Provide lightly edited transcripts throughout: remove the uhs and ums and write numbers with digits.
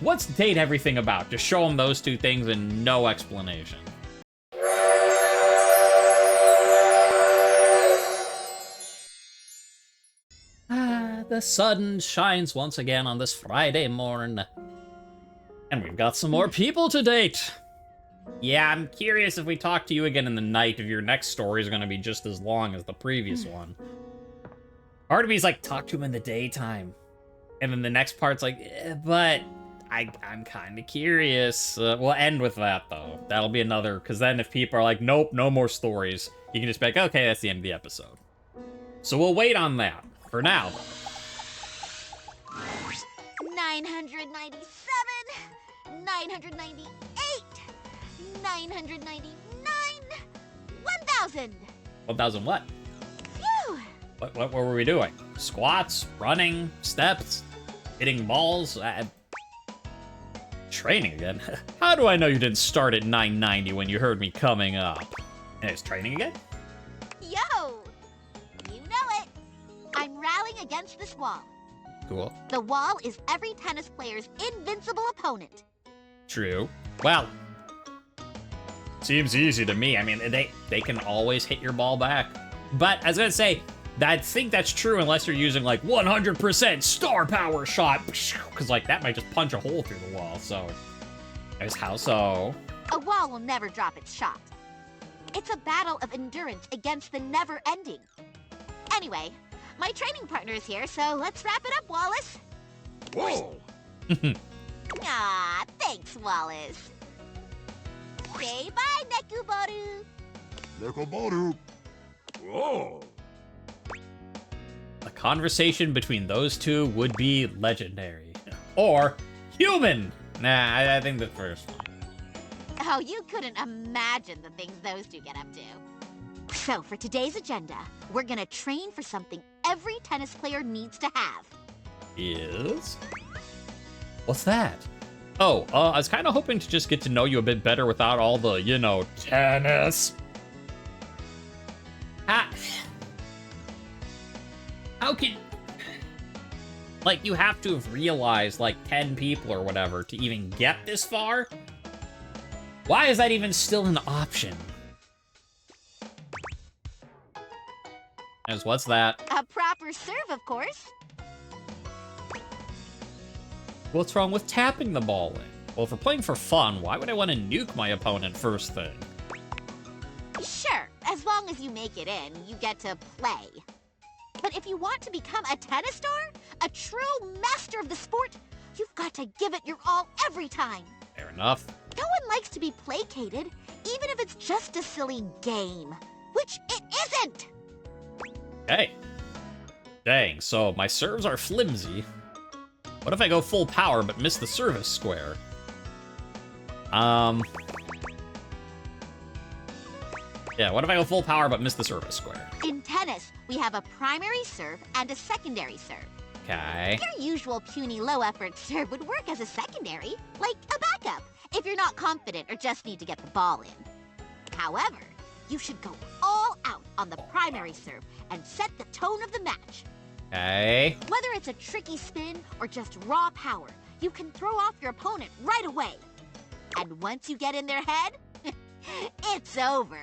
What's date everything about? Just show them those two things and no explanation. The sun shines once again on this Friday morn. And we've got some more people to date. Yeah, I'm curious if we talk to you again in the night, if your next story is going to be just as long as the previous one. Part of me is like, talk to him in the daytime. And then the next part's like, but I'm kind of curious. We'll end with that, though. That'll be another, because then if people are like, nope, no more stories, you can just be like, okay, that's the end of the episode. So we'll wait on that for now. 997, 998, 999, 1,000. 1,000 what? Phew! What were we doing? Squats, running, steps, hitting balls, training again? How do I know you didn't start at 990 when you heard me coming up? And it's training again? Yo! You know it. I'm rallying against this wall. Cool. The wall is every tennis player's invincible opponent. True. Well, seems easy to me. I mean, they can always hit your ball back. But I was gonna say, I think that's true unless you're using like 100% star power shot, because like that might just punch a hole through the wall. So, there's how so. A wall will never drop its shot. It's a battle of endurance against the never-ending. Anyway, my training partner is here, so let's wrap it up, Wallace. Whoa! Aw, thanks, Wallace. Say bye, Nekuboru. Nekomaru. Whoa! A conversation between those two would be legendary. Or human! Nah, I think the first one. Oh, you couldn't imagine the things those two get up to. So, for today's agenda, we're gonna train for something every tennis player needs to have. Is? What's that? Oh, I was kind of hoping to just get to know you a bit better without all the, you know, tennis. How can... Like, you have to have realized, like, 10 people or whatever to even get this far? Why is that even still an option? As what's that? A proper serve, of course. What's wrong with tapping the ball in? Well, if we're playing for fun, why would I want to nuke my opponent first thing? Sure, as long as you make it in, you get to play. But if you want to become a tennis star, a true master of the sport, you've got to give it your all every time. Fair enough. No one likes to be placated, even if it's just a silly game. Which it isn't! Hey. Dang, so my serves are flimsy. What if I go full power but miss the service square? Yeah, what if I go full power but miss the service square? In tennis, we have a primary serve and a secondary serve. Okay. Your usual puny low-effort serve would work as a secondary, like a backup, if you're not confident or just need to get the ball in. However, you should go all out on the primary serve and set the tone of the match. Okay. Whether it's a tricky spin or just raw power, you can throw off your opponent right away. And once you get in their head, it's over.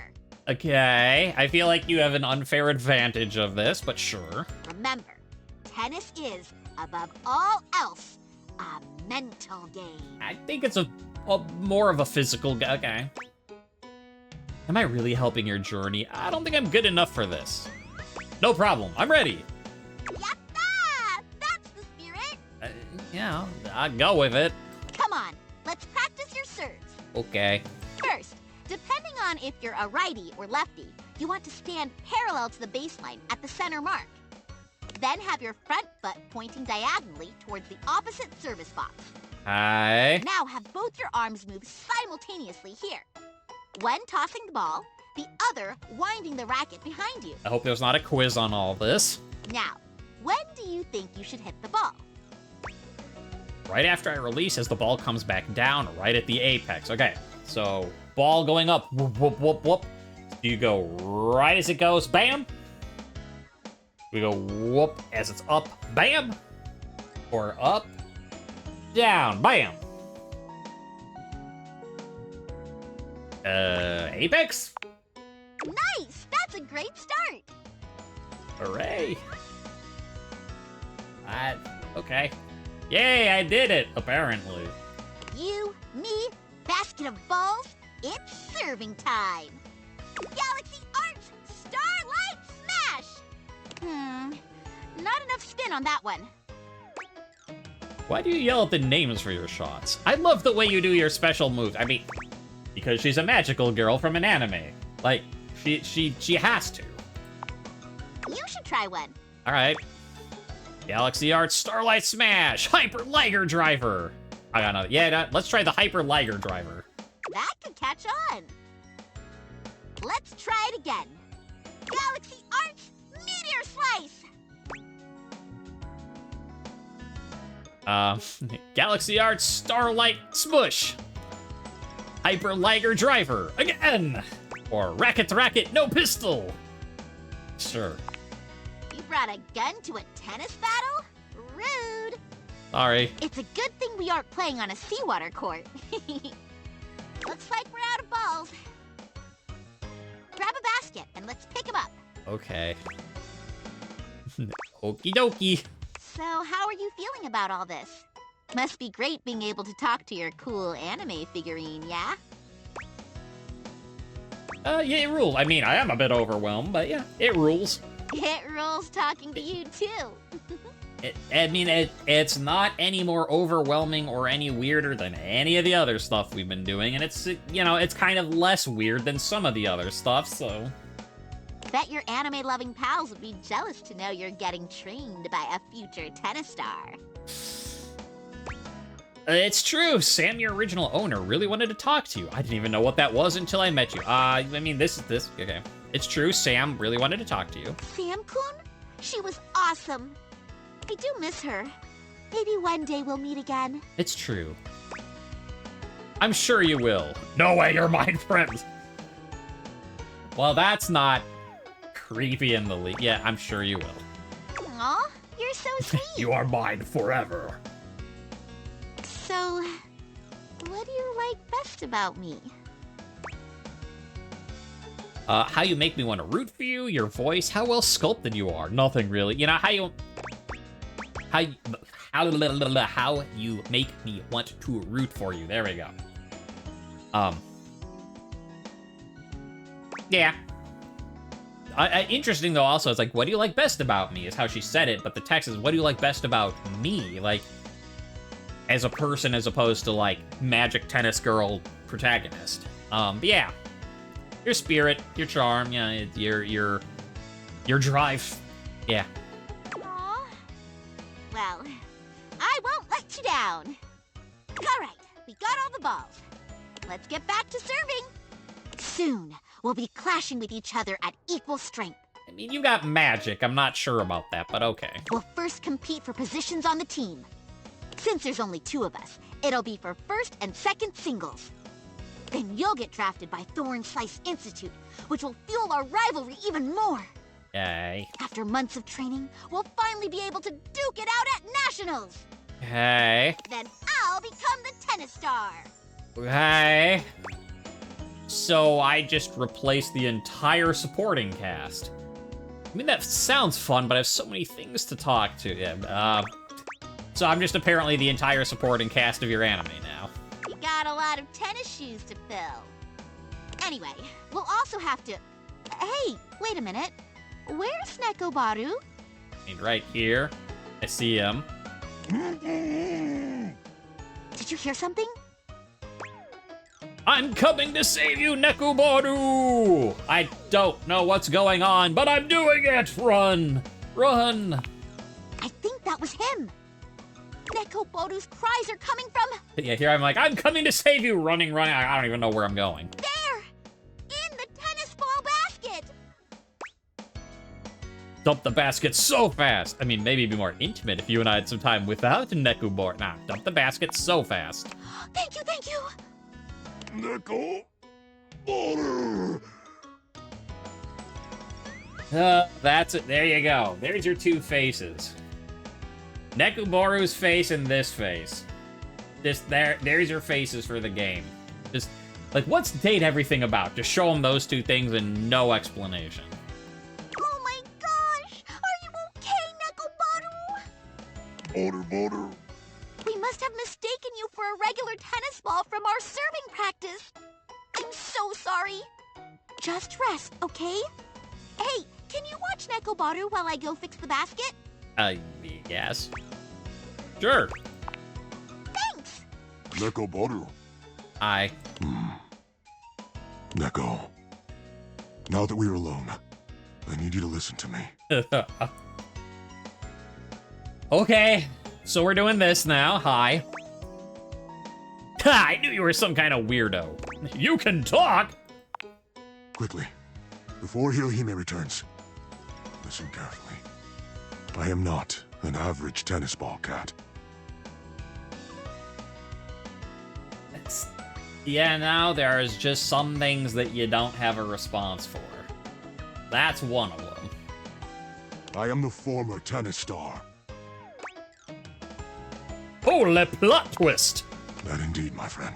Okay, I feel like you have an unfair advantage of this, but sure. Remember, tennis is, above all else, a mental game. I think it's a more of a physical game. Okay. Am I really helping your journey? I don't think I'm good enough for this. No problem, I'm ready. Yatta! That's the spirit! Yeah, I'll go with it. Come on, let's practice your serves. Okay. First, depending on if you're a righty or lefty, you want to stand parallel to the baseline at the center mark. Then have your front foot pointing diagonally towards the opposite service box. Hi. Now have both your arms move simultaneously here. One tossing the ball, the other winding the racket behind you. I hope there's not a quiz on all this. Now, when do you think you should hit the ball? Right after I release as the ball comes back down, right at the apex. Okay, so ball going up, whoop, whoop, whoop, whoop. You go right as it goes, bam. We go whoop as it's up, bam. Or up, down, bam. Apex? Nice! That's a great start! Hooray. Okay. Yay, I did it, apparently. You, me, basket of balls, it's serving time! Galaxy Arch Starlight Smash! Not enough spin on that one. Why do you yell at the names for your shots? I love the way you do your special moves. I mean, because she's a magical girl from an anime. Like, she has to. You should try one. All right. Galaxy Arts Starlight Smash Hyper Liger Driver. I got another. Yeah, let's try the Hyper Liger Driver. That could catch on. Let's try it again. Galaxy Arch Meteor Slice. Galaxy Arts Starlight Smush. Hyper Liger Driver again. Or Racket No Pistol. Sure. You brought a gun to a tennis battle? Rude. Sorry. It's a good thing we aren't playing on a seawater court. Looks like we're out of balls. Grab a basket and let's pick them up. Okay. Okie dokie. So, how are you feeling about all this? Must be great being able to talk to your cool anime figurine, yeah? Yeah, it rules. I mean, I am a bit overwhelmed, but yeah, it rules. It rules talking to you, too. It's not any more overwhelming or any weirder than any of the other stuff we've been doing, and it's, it's kind of less weird than some of the other stuff, so... Bet your anime-loving pals would be jealous to know you're getting trained by a future tennis star. It's true. Sam, your original owner, really wanted to talk to you. I didn't even know what that was until I met you. I mean, this. Okay. It's true. Sam really wanted to talk to you. Sam-kun? She was awesome. I do miss her. Maybe one day we'll meet again. It's true. I'm sure you will. No way, you're my friend. Well, that's not creepy in the least. Yeah, I'm sure you will. Aw, you're so sweet. You are mine forever. So, what do you like best about me? How you make me want to root for you, your voice, how well sculpted you are. Nothing really. How you make me want to root for you. There we go. Yeah. Interesting though also, it's like, what do you like best about me is how she said it, but the text is, what do you like best about me? Like, as a person as opposed to like magic tennis girl protagonist. But yeah. Your spirit, your charm, yeah, your drive. Yeah. Aw. Well, I won't let you down. All right, we got all the balls. Let's get back to serving. Soon, we'll be clashing with each other at equal strength. I mean, you got magic. I'm not sure about that, but okay. We'll first compete for positions on the team. Since there's only 2 of us, it'll be for first and second singles. Then you'll get drafted by Thorn Slice Institute, which will fuel our rivalry even more. Yay. After months of training, we'll finally be able to duke it out at Nationals. Hey. Then I'll become the tennis star. Hey. So I just replaced the entire supporting cast. I mean, that sounds fun, but I have so many things to talk to. Yeah, so I'm just apparently the entire supporting cast of your anime now. You got a lot of tennis shoes to fill. Anyway, we'll also have to... Hey, wait a minute. Where's Nekobaru? And right here, I see him. Did you hear something? I'm coming to save you, Nekobaru! I don't know what's going on, but I'm doing it! Run! Run! I think that was him. Nekobaru's cries are coming from... Yeah, here I'm like, I'm coming to save you! Running. I don't even know where I'm going. There! In the tennis ball basket! Dump the basket so fast! I mean, maybe it'd be more intimate if you and I had some time without Nekobaru. Nah, dump the basket so fast. Thank you, thank you! Neko Boru. That's it. There you go. There's your 2 faces. Nekobaru's face and this face. There's your faces for the game. Just Like, what's date everything about? Just show him those two things and no explanation. Oh my gosh! Are you okay, Nekobaru? Boulder. We must have mistaken you for a regular tennis ball from our serving practice. I'm so sorry. Just rest, okay? Hey, can you watch Nekobaru while I go fix the basket? Yes. Sure. Thanks! Neko Boru. I. Neko. Now that we're alone, I need you to listen to me. Okay, so we're doing this now. Hi. Ha! I knew you were some kind of weirdo. You can talk! Quickly, before Hirohime returns, listen carefully. I am not an average tennis ball cat. Yeah, now there's just some things that you don't have a response for. That's one of them. I am the former tennis star. Holy plot twist! That indeed, my friend.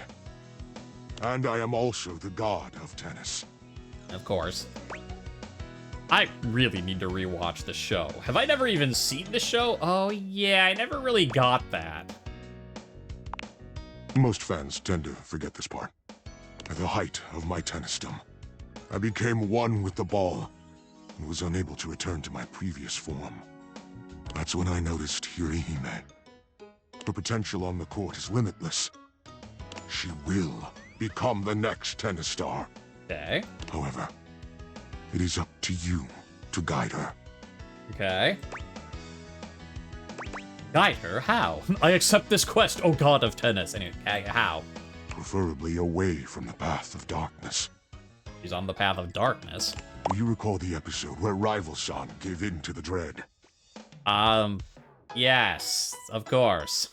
And I am also the god of tennis. Of course. I really need to rewatch the show. Have I never even seen the show? Oh yeah, I never really got that. Most fans tend to forget this part. At the height of my tennisdom, I became one with the ball and was unable to return to my previous form. That's when I noticed Hirohime. Her potential on the court is limitless. She will become the next tennis star. Okay. However, it is up to you to guide her. Okay. Guide her? How? I accept this quest, oh god of tennis. Anyway, how? Preferably away from the path of darkness. She's on the path of darkness. Do you recall the episode where Rival-san gave in to the dread? Yes, of course.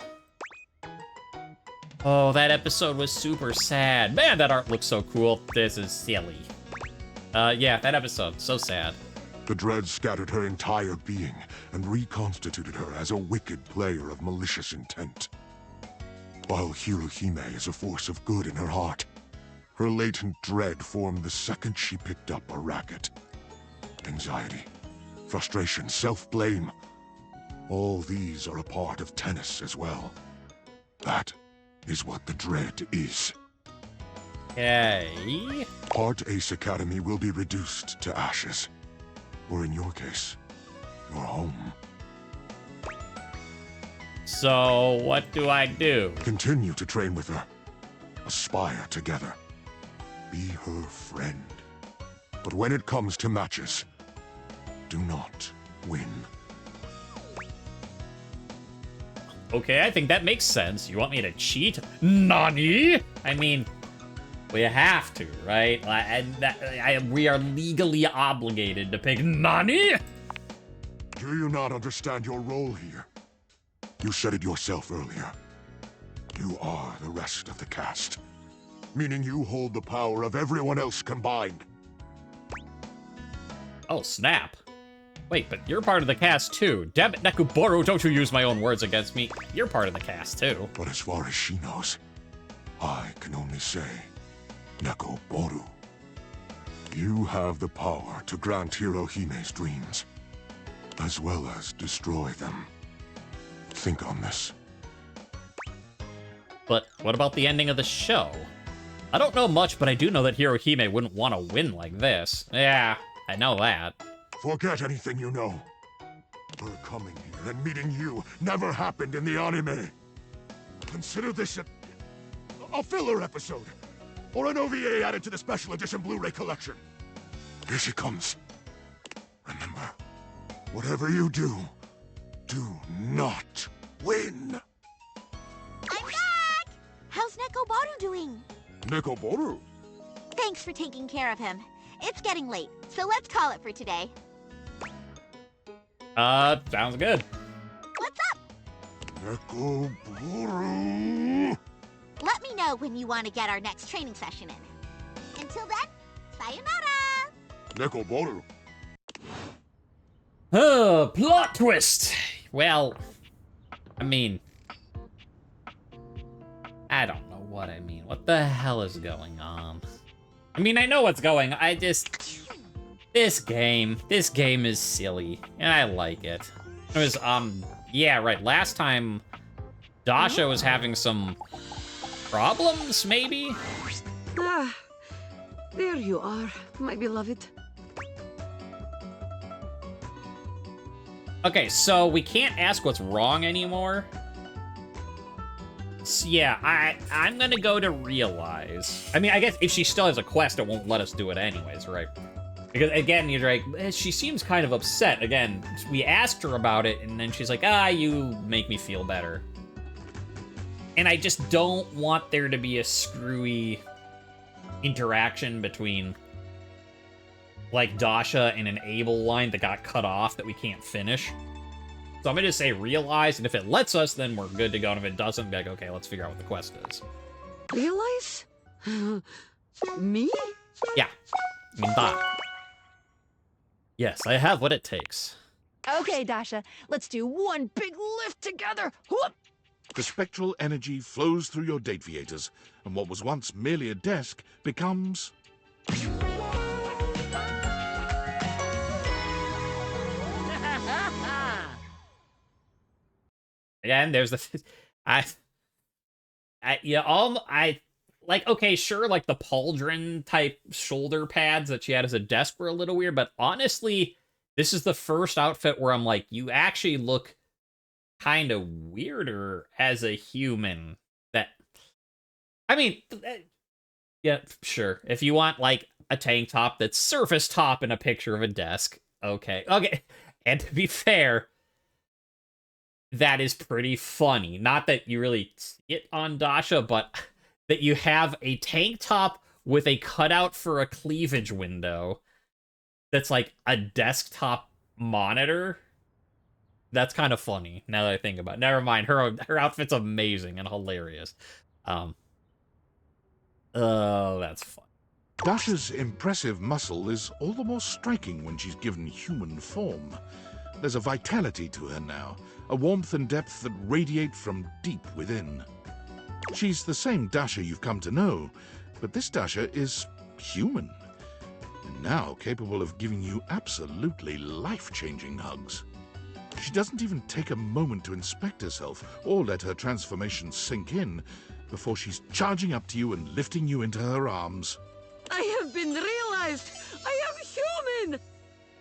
Oh, that episode was super sad. Man, that art looks so cool. This is silly. Yeah, that episode, so sad. The dread scattered her entire being and reconstituted her as a wicked player of malicious intent. While Hirohime is a force of good in her heart, her latent dread formed the second she picked up a racket. Anxiety, frustration, self-blame. All these are a part of tennis as well. That is what the dread is. Okay. Heart Ace Academy will be reduced to ashes. Or in your case, your home. So, what do I do? Continue to train with her. Aspire together. Be her friend. But when it comes to matches, do not win. Okay, I think that makes sense. You want me to cheat? Nani? I mean, we have to, right? We are legally obligated to pick Nani? Do you not understand your role here? You said it yourself earlier. You are the rest of the cast. Meaning you hold the power of everyone else combined. Oh, snap. Wait, but you're part of the cast too. Damn it, Nekobaru, don't you use my own words against me. You're part of the cast too. But as far as she knows, I can only say, Neko Boru. You have the power to grant Hirohime's dreams, as well as destroy them. Think on this. But what about the ending of the show? I don't know much, but I do know that Hirohime wouldn't want to win like this. Yeah, I know that. Forget anything you know. Her coming here and meeting you never happened in the anime. Consider this a filler episode, or an OVA added to the special edition Blu-ray collection. Here she comes. Remember, whatever you do, do not win. I'm back! How's Nekobaru doing? Neko Boru. Thanks for taking care of him. It's getting late, so let's call it for today. Sounds good. What's up? Neko Boru. Let me know when you want to get our next training session in. Until then, sayonara! Neko Boru. Plot twist! Well, I mean, I don't know what I mean. What the hell is going on? I mean, I know what's going on. This game is silly, and I like it. It was, yeah, right, last time, Dasha was having some problems, maybe? Ah, there you are, my beloved. Okay, so we can't ask what's wrong anymore. So yeah, I'm gonna go to realize. I mean, I guess if she still has a quest, it won't let us do it anyways, right? Because, again, you're like, she seems kind of upset. Again, we asked her about it, and then she's like, you make me feel better. And I just don't want there to be a screwy interaction between, like, Dasha and an Abel line that got cut off that we can't finish. So I'm gonna say realize, and if it lets us, then we're good to go, and if it doesn't, be like, okay, let's figure out what the quest is. Realize? Me? Yeah, I mean, that. Yes, I have what it takes. Okay, Dasha, let's do one big lift together. Whoop! The spectral energy flows through your Dateviators, and what was once merely a desk becomes... Again, there's the... like, okay, sure, like the pauldron type shoulder pads that she had as a desk were a little weird, but honestly, this is the first outfit where I'm like, you actually look kind of weirder as a human. That, I mean, yeah, sure. If you want like a tank top that's surface top and a picture of a desk, okay. And to be fair, that is pretty funny. Not that you really see it on Dasha, but that you have a tank top with a cutout for a cleavage window that's like a desktop monitor. That's kind of funny, now that I think about it. Never mind, her outfit's amazing and hilarious. Oh, that's fun. Dasha's impressive muscle is all the more striking when she's given human form. There's a vitality to her now, a warmth and depth that radiate from deep within. She's the same Dasha you've come to know, but this Dasha is human, and now capable of giving you absolutely life-changing hugs. She doesn't even take a moment to inspect herself or let her transformation sink in before she's charging up to you and lifting you into her arms. I have been realized! I am human!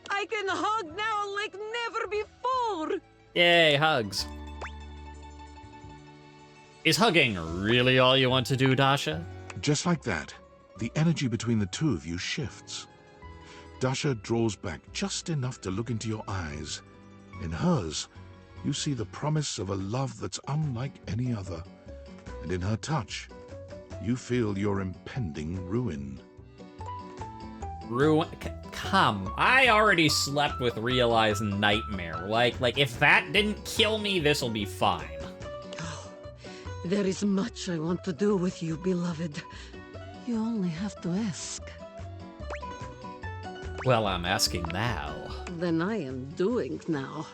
I can hug now like never before! Yay, hugs. Is hugging really all you want to do, Dasha? Just like that, the energy between the two of you shifts. Dasha draws back just enough to look into your eyes. In hers, you see the promise of a love that's unlike any other. And in her touch, you feel your impending ruin. Ruin? Come. I already slept with Realize Nightmare. Like, if that didn't kill me, this'll be fine. There is much I want to do with you, beloved. You only have to ask. Well, I'm asking now. Then I am doing now.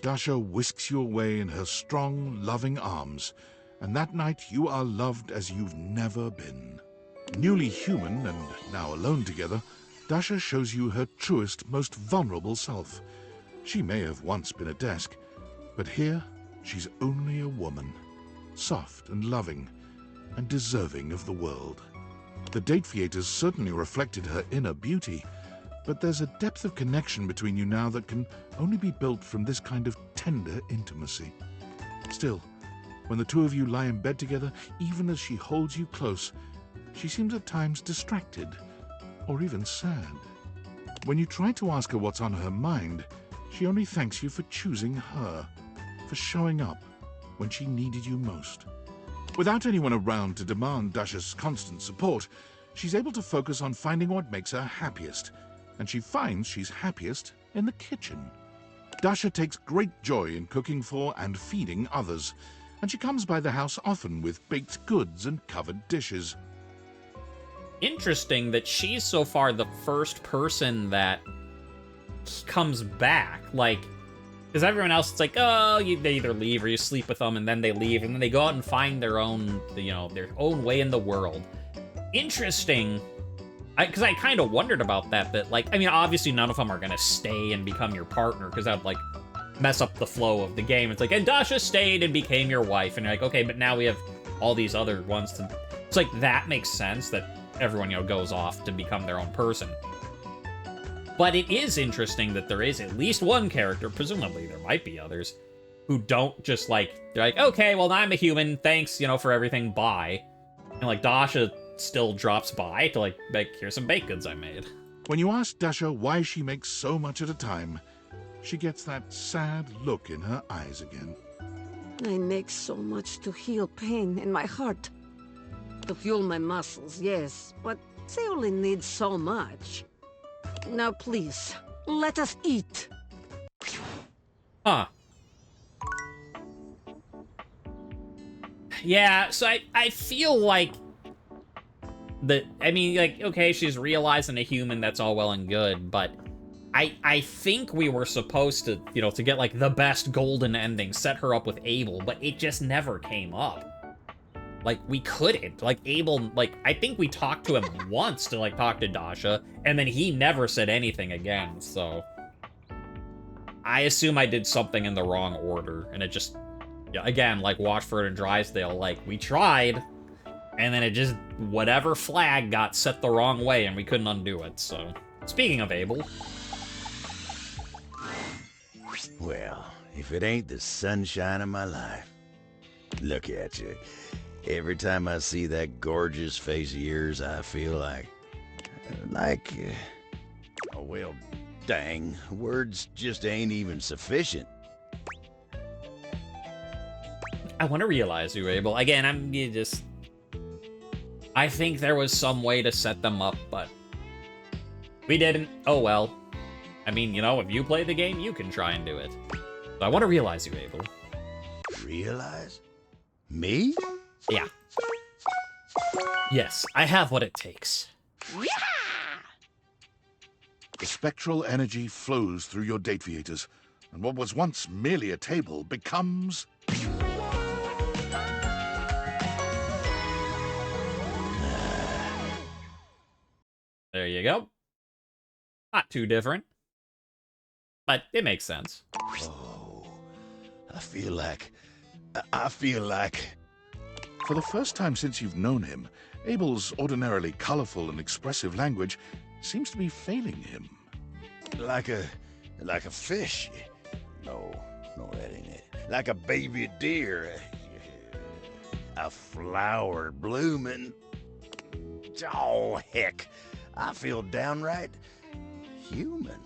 Dasha whisks you away in her strong, loving arms, and that night you are loved as you've never been. Newly human and now alone together, Dasha shows you her truest, most vulnerable self. She may have once been a desk, but here she's only a woman. Soft and loving, and deserving of the world. The Dateviators certainly reflected her inner beauty, but there's a depth of connection between you now that can only be built from this kind of tender intimacy. Still, when the two of you lie in bed together, even as she holds you close, she seems at times distracted, or even sad. When you try to ask her what's on her mind, she only thanks you for choosing her, for showing up when she needed you most. Without anyone around to demand Dasha's constant support, she's able to focus on finding what makes her happiest, and she finds she's happiest in the kitchen. Dasha takes great joy in cooking for and feeding others, and she comes by the house often with baked goods and covered dishes. Interesting that she's so far the first person that comes back. Like, Because everyone else, it's like, oh, they either leave or you sleep with them, and then they leave, and then they go out and find their own, their own way in the world. Interesting. Because I kind of wondered about that, like, I mean, obviously none of them are going to stay and become your partner, because that would, like, mess up the flow of the game. It's like, and Dasha stayed and became your wife, and you're like, okay, but now we have all these other ones to... It's like, that makes sense that everyone, goes off to become their own person. But it is interesting that there is at least one character, presumably there might be others, who don't just, like, they're like, okay, well, I'm a human, thanks, for everything, bye. And, like, Dasha still drops by to, like, here's some baked goods I made. When you ask Dasha why she makes so much at a time, she gets that sad look in her eyes again. I make so much to heal pain in my heart. To fuel my muscles, yes, but they only need so much. Now please, let us eat. Huh. Yeah, so I feel like I mean, like, okay, she's realizing a human, that's all well and good, but I think we were supposed to, to get, like, the best golden ending, set her up with Abel, but it just never came up. Like, we couldn't. Like, Abel, like, I think we talked to him once to, like, talk to Dasha, and then he never said anything again, so... I assume I did something in the wrong order, and it just... Yeah, again, like Watchford and Drysdale, like, we tried, and then it just... Whatever flag got set the wrong way, and we couldn't undo it, so... Speaking of Abel... Well, if it ain't the sunshine of my life. Look at you. Every time I see that gorgeous face of yours, I feel like... Oh, well, dang. Words just ain't even sufficient. I want to realize you, Abel. Again, I think there was some way to set them up, but... We didn't. Oh, well. I mean, if you play the game, you can try and do it. So I want to realize you, Abel. Realize? Me? Yeah. Yes, I have what it takes. The spectral energy flows through your date theaters, and what was once merely a table becomes... There you go. Not too different. But it makes sense. Oh, I feel like... For the first time since you've known him, Abel's ordinarily colorful and expressive language seems to be failing him. Like a fish. No, that ain't it. Like a baby deer. A flower blooming. Oh, heck. I feel downright human.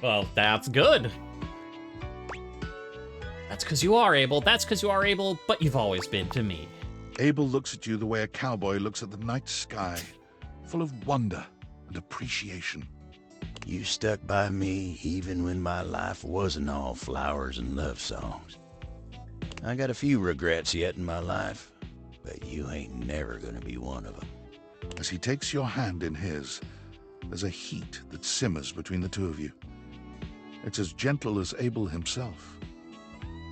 Well, that's good. That's because you are Abel. That's because you are Abel, but you've always been to me. Abel looks at you the way a cowboy looks at the night sky, full of wonder and appreciation. You stuck by me even when my life wasn't all flowers and love songs. I got a few regrets yet in my life, but you ain't never gonna be one of them. As he takes your hand in his, there's a heat that simmers between the two of you. It's as gentle as Abel himself,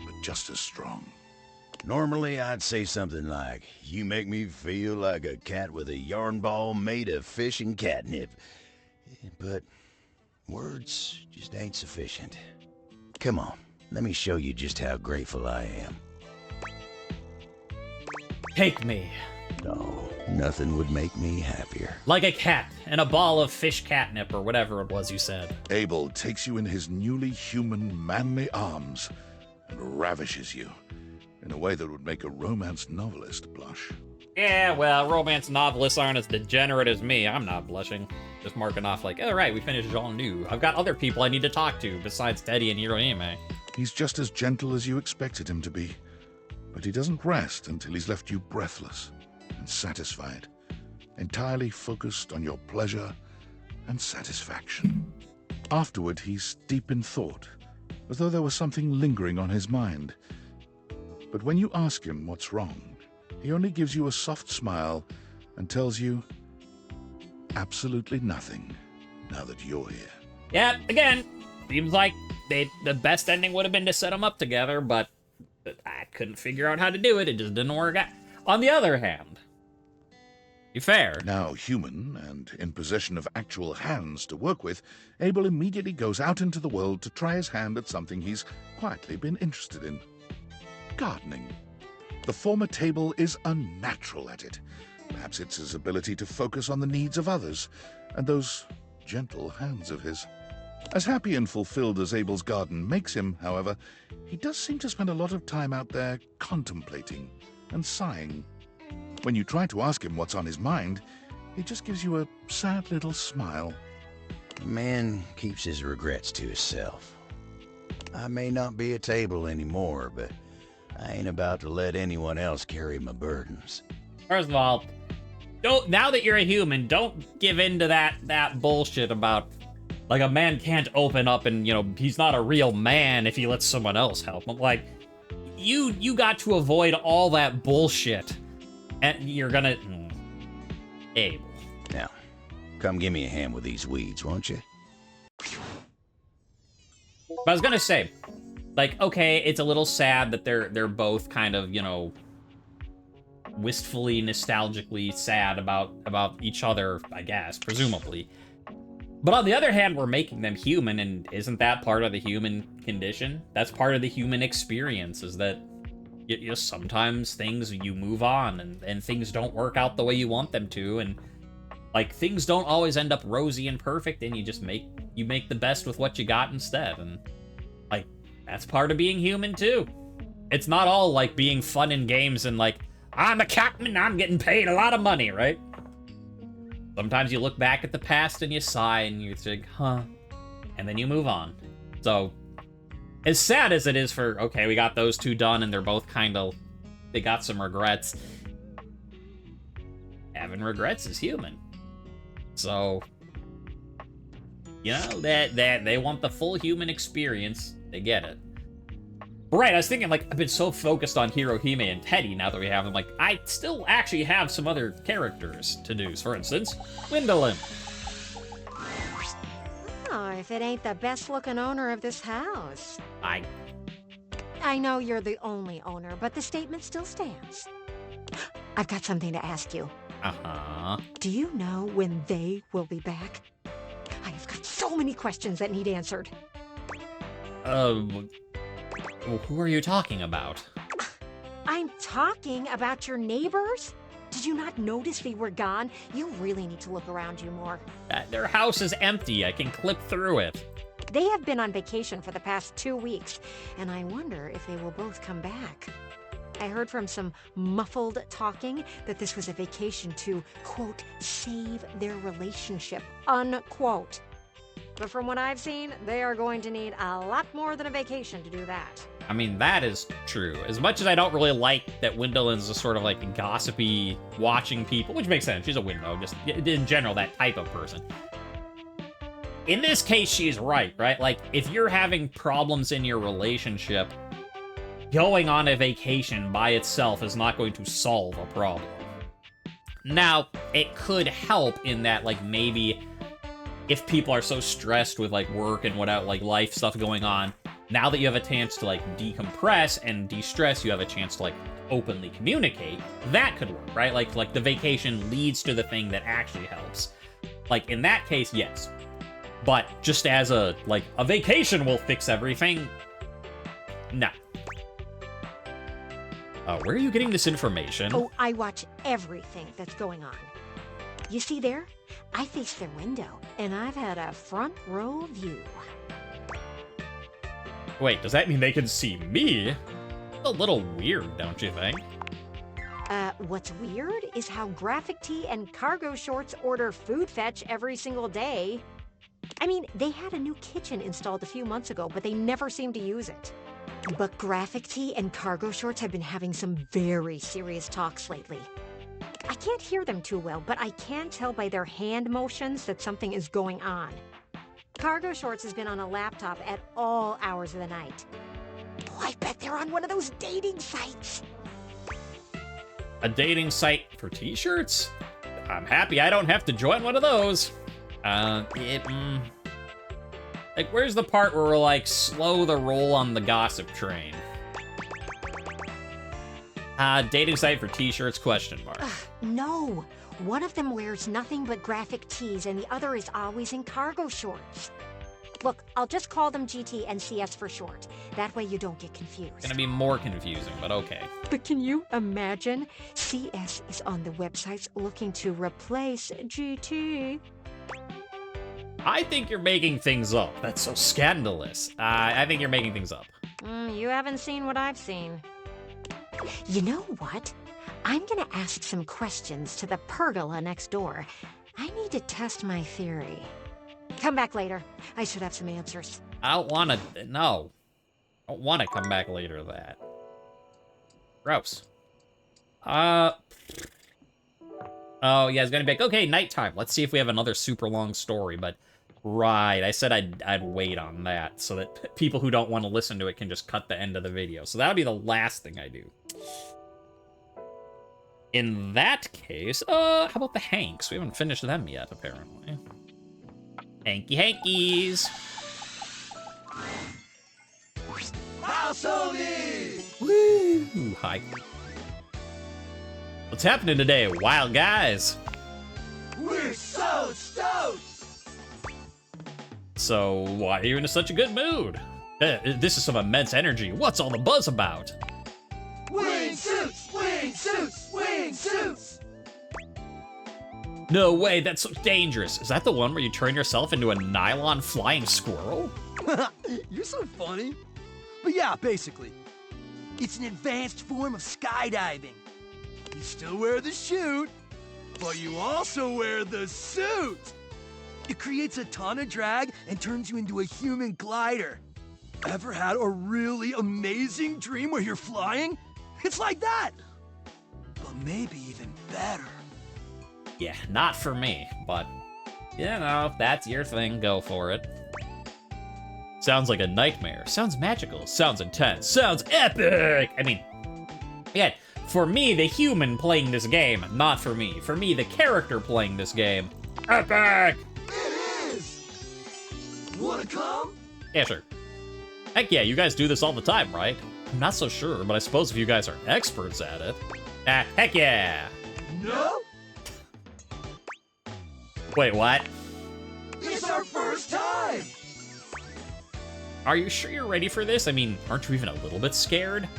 but just as strong. Normally, I'd say something like, you make me feel like a cat with a yarn ball made of fish and catnip. But words just ain't sufficient. Come on, let me show you just how grateful I am. Take me. No, nothing would make me happier. Like a cat and a ball of fish catnip or whatever it was you said. Abel takes you in his newly human, manly arms and ravishes you in a way that would make a romance novelist blush. Yeah, well, romance novelists aren't as degenerate as me. I'm not blushing. Just marking off like, all right, we finished Jean Nu. I've got other people I need to talk to besides Teddy and Hirohime. He's just as gentle as you expected him to be, but he doesn't rest until he's left you breathless and satisfied, entirely focused on your pleasure and satisfaction. Afterward, he's deep in thought, as though there was something lingering on his mind. But when you ask him what's wrong, he only gives you a soft smile and tells you absolutely nothing now that you're here. Yeah, again, seems like the best ending would have been to set them up together, but I couldn't figure out how to do it. It just didn't work out. On the other hand, be fair. Now human, and in possession of actual hands to work with, Abel immediately goes out into the world to try his hand at something he's quietly been interested in. Gardening. The former Table is unnatural at it. Perhaps it's his ability to focus on the needs of others, and those gentle hands of his. As happy and fulfilled as Abel's garden makes him, however, he does seem to spend a lot of time out there contemplating and sighing. When you try to ask him what's on his mind, he just gives you a sad little smile. The man keeps his regrets to himself. I may not be a Table anymore, but I ain't about to let anyone else carry my burdens. First of all, now that you're a human, don't give in to that bullshit about, like, a man can't open up and, he's not a real man if he lets someone else help him. Like, you got to avoid all that bullshit. And you're gonna... Abel. Now, come give me a hand with these weeds, won't you? But I was gonna say, like, okay, it's a little sad that they're both kind of, wistfully, nostalgically sad about each other, I guess, presumably. But on the other hand, we're making them human, and isn't that part of the human condition? That's part of the human experience, is that sometimes you move on, and things don't work out the way you want them to, and, like, things don't always end up rosy and perfect, and you make the best with what you got instead, and, like, that's part of being human, too. It's not all, like, being fun in games and, like, I'm a captain, I'm getting paid a lot of money, right? Sometimes you look back at the past and you sigh and you think, huh, and then you move on. So, as sad as it is for, okay, we got those two done and they're both they got some regrets. Having regrets is human. So, that they want the full human experience, they get it. Right, I was thinking, like, I've been so focused on Hirohime and Teddy now that we have them, like, I still actually have some other characters to do. For instance, Gwendolyn. Oh, if it ain't the best-looking owner of this house. I know you're the only owner, but the statement still stands. I've got something to ask you. Uh-huh. Do you know when they will be back? I have got so many questions that need answered. Who are you talking about? I'm talking about your neighbors? Did you not notice they were gone? You really need to look around you more. Their house is empty. I can clip through it. They have been on vacation for the past 2 weeks, and I wonder if they will both come back. I heard from some muffled talking that this was a vacation to, quote, save their relationship, unquote. But from what I've seen, they are going to need a lot more than a vacation to do that. I mean, that is true. As much as I don't really like that Gwendolyn's a sort of, like, gossipy, watching people, which makes sense. She's a window, just in general, that type of person. In this case, she's right? Like, if you're having problems in your relationship, going on a vacation by itself is not going to solve a problem. Now, it could help in that, like, maybe if people are so stressed with, like, work and whatever, like, life stuff going on, now that you have a chance to, like, decompress and de-stress, you have a chance to, like, openly communicate. That could work, right? Like the vacation leads to the thing that actually helps. Like, in that case, yes. But just as a vacation will fix everything, no. Where are you getting this information? Oh, I watch everything that's going on. You see there? I face their window, and I've had a front row view. Wait, does that mean they can see me? A little weird, don't you think? What's weird is how Graphic Tee and Cargo Shorts order food fetch every single day. I mean, they had a new kitchen installed a few months ago, but they never seem to use it. But Graphic Tee and Cargo Shorts have been having some very serious talks lately. I can't hear them too well, but I can tell by their hand motions that something is going on. Cargo Shorts has been on a laptop at all hours of the night. Oh, I bet they're on one of those dating sites. A dating site for t-shirts? I'm happy I don't have to join one of those. Like, where's the part where we're like, slow the roll on the gossip train? Dating site for t-shirts, question mark. No. One of them wears nothing but graphic tees, and the other is always in cargo shorts. Look, I'll just call them GT and CS for short. That way you don't get confused. Gonna be more confusing, but okay. But can you imagine? CS is on the websites looking to replace GT. I think you're making things up. That's so scandalous. I think you're making things up. You haven't seen what I've seen. You know what? I'm gonna ask some questions to the pergola next door. I need to test my theory. Come back later. I should have some answers. I don't want to... No. I don't want to come back later to that. Gross. Oh, yeah, it's gonna be like, okay, nighttime. Let's see if we have another super long story, but... Right, I said I'd wait on that, so that people who don't want to listen to it can just cut the end of the video. So that would be the last thing I do. In that case, how about the Hanks? We haven't finished them yet, apparently. Hanky-hankies! Woo! Hi. What's happening today, wild guys? We're so stoked! So, why are you in such a good mood? This is some immense energy. What's all the buzz about? Wingsuits! Wingsuits! Wingsuits! No way, that's so dangerous. Is that the one where you turn yourself into a nylon flying squirrel? You're so funny. But yeah, basically. It's an advanced form of skydiving. You still wear the chute, but you also wear the suit. It creates a ton of drag and turns you into a human glider. Ever had a really amazing dream where you're flying? It's like that, but maybe even better. Yeah, not for me, but, you know, if that's your thing, go for it. Sounds like a nightmare. Sounds magical. Sounds intense. Sounds epic! I mean, again, for me, the human playing this game, not for me. For me, the character playing this game, epic! It is! Wanna come? Yeah, sure. Heck yeah, you guys do this all the time, right? I'm not so sure, but I suppose if you guys are experts at it. Heck yeah! No? Wait, what? It's our first time! Are you sure you're ready for this? I mean, aren't you even a little bit scared?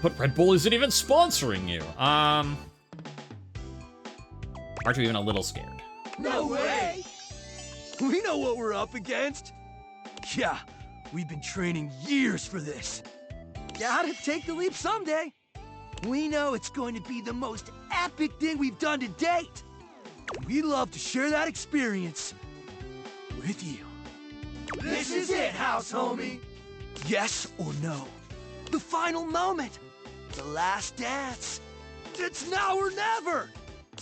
But Red Bull isn't even sponsoring you. Aren't you even a little scared? No way! We know what we're up against. Yeah, we've been training years for this. Gotta take the leap someday. We know it's going to be the most epic thing we've done to date. We'd love to share that experience with you. This is it, house homie. Yes or no? The final moment. The last dance. It's now or never.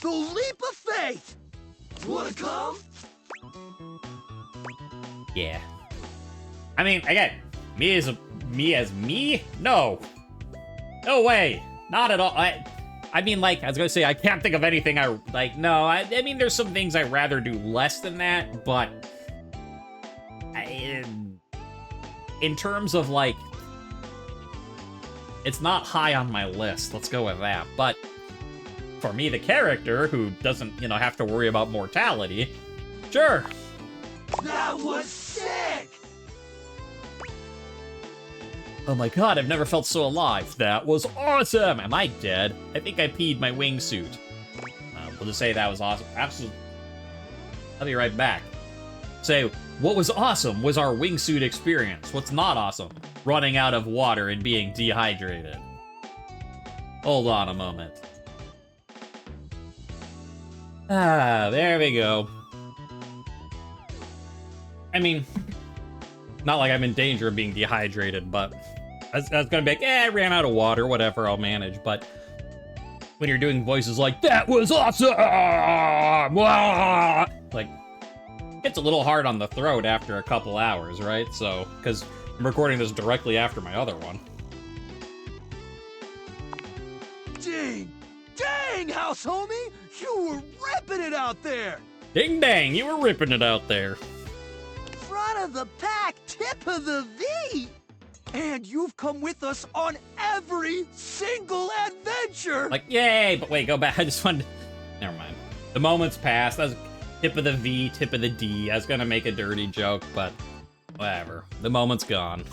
The leap of faith. Wanna come? Yeah. I mean, again, me as me? No. No way. Not at all. I mean, like, I was gonna say, I can't think of anything I, like, no, I mean, there's some things I'd rather do less than that, but in terms of, like, it's not high on my list, let's go with that, but for me, the character, who doesn't, you know, have to worry about mortality, sure. That was sick! Oh my god, I've never felt so alive. That was awesome! Am I dead? I think I peed my wingsuit. We'll just say that was awesome. Absolutely. I'll be right back. Say, what was awesome was our wingsuit experience. What's not awesome? Running out of water and being dehydrated. Hold on a moment. There we go. I mean, not like I'm in danger of being dehydrated, but I was gonna be like, I ran out of water, whatever, I'll manage. But when you're doing voices like, that was awesome! Like, it's a little hard on the throat after a couple hours, right? So, because I'm recording this directly after my other one. Dang, house homie! You were ripping it out there! Ding dang, you were ripping it out there. Right of the pack, tip of the V! And you've come with us on every single adventure! Like, yay! But wait, go back. I just wanted... Never mind. The moment's passed. That was tip of the V, tip of the D. I was gonna make a dirty joke, but whatever. The moment's gone.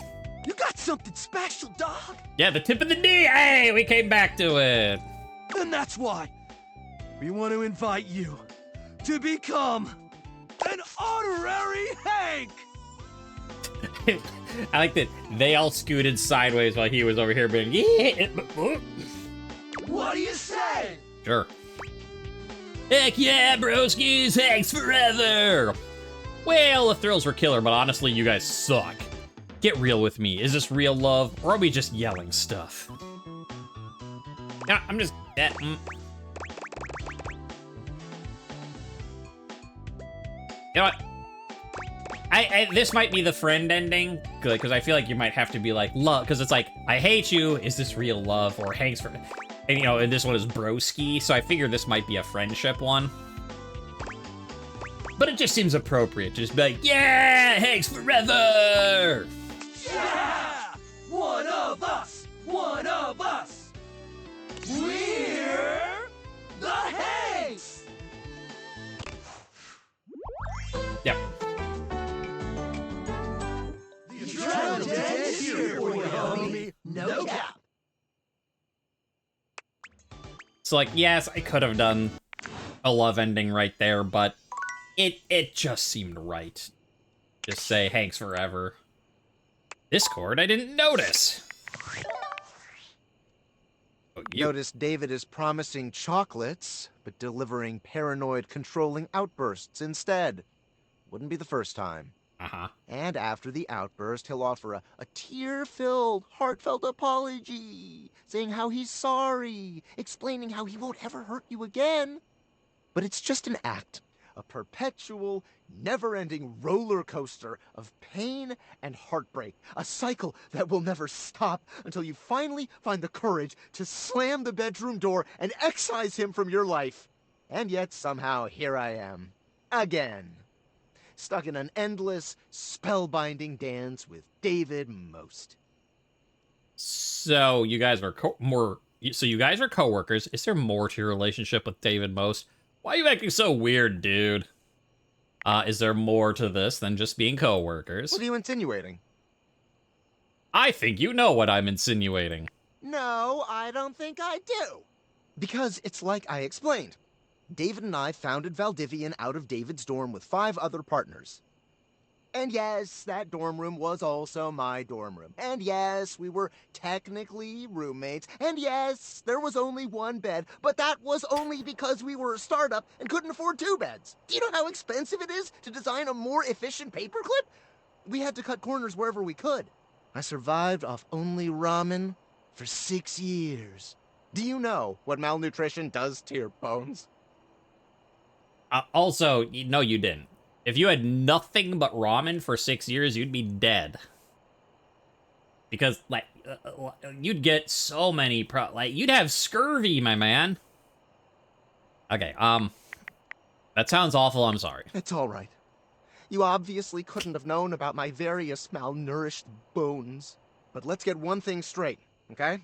You got something special, dog! Yeah, the tip of the D! Hey, we came back to it! And that's why we want to invite you to become an honorary Hank! I like that they all scooted sideways while he was over here being, yeah! What do you say? Sure. Heck yeah, broskies! Hanks forever! Well, the thrills were killer, but honestly, you guys suck. Get real with me. Is this real love, or are we just yelling stuff? No, I'm just... You know what? This might be the friend ending, good, because I feel like you might have to be like, love, because it's like, I hate you, is this real love, or Hanks for... And, you know, and this one is broski, so I figure this might be a friendship one. But it just seems appropriate to just be like, yeah, Hanks forever! Yeah! One of us! One of us! We're the Hanks! Yep. The adrenaline is here for you, homie. No cap. So, like, yes, I could have done a love ending right there, but it just seemed right. Just say Hanks forever. This chord I didn't notice. Oh, Notice David is promising chocolates, but delivering paranoid, controlling outbursts instead. Wouldn't be the first time. Uh-huh. And after the outburst, he'll offer a tear-filled, heartfelt apology, saying how he's sorry, explaining how he won't ever hurt you again. But it's just an act, a perpetual, never-ending roller coaster of pain and heartbreak, a cycle that will never stop until you finally find the courage to slam the bedroom door and excise him from your life. And yet somehow here I am, again, stuck in an endless, spellbinding dance with David Most. So you guys are you guys are coworkers. Is there more to your relationship with David Most? Why are you acting so weird, dude? Is there more to this than just being coworkers? What are you insinuating? I think you know what I'm insinuating. No, I don't think I do. Because it's like I explained. David and I founded Valdivian out of David's dorm with 5 other partners. And yes, that dorm room was also my dorm room. And yes, we were technically roommates. And yes, there was only 1 bed, but that was only because we were a startup and couldn't afford 2 beds. Do you know how expensive it is to design a more efficient paperclip? We had to cut corners wherever we could. I survived off only ramen for 6 years. Do you know what malnutrition does to your bones? Also, no, you didn't. If you had nothing but ramen for 6 years, you'd be dead. Because, like, you'd get so many you'd have scurvy, my man. Okay, that sounds awful, I'm sorry. It's all right. You obviously couldn't have known about my various malnourished bones. But let's get one thing straight, okay?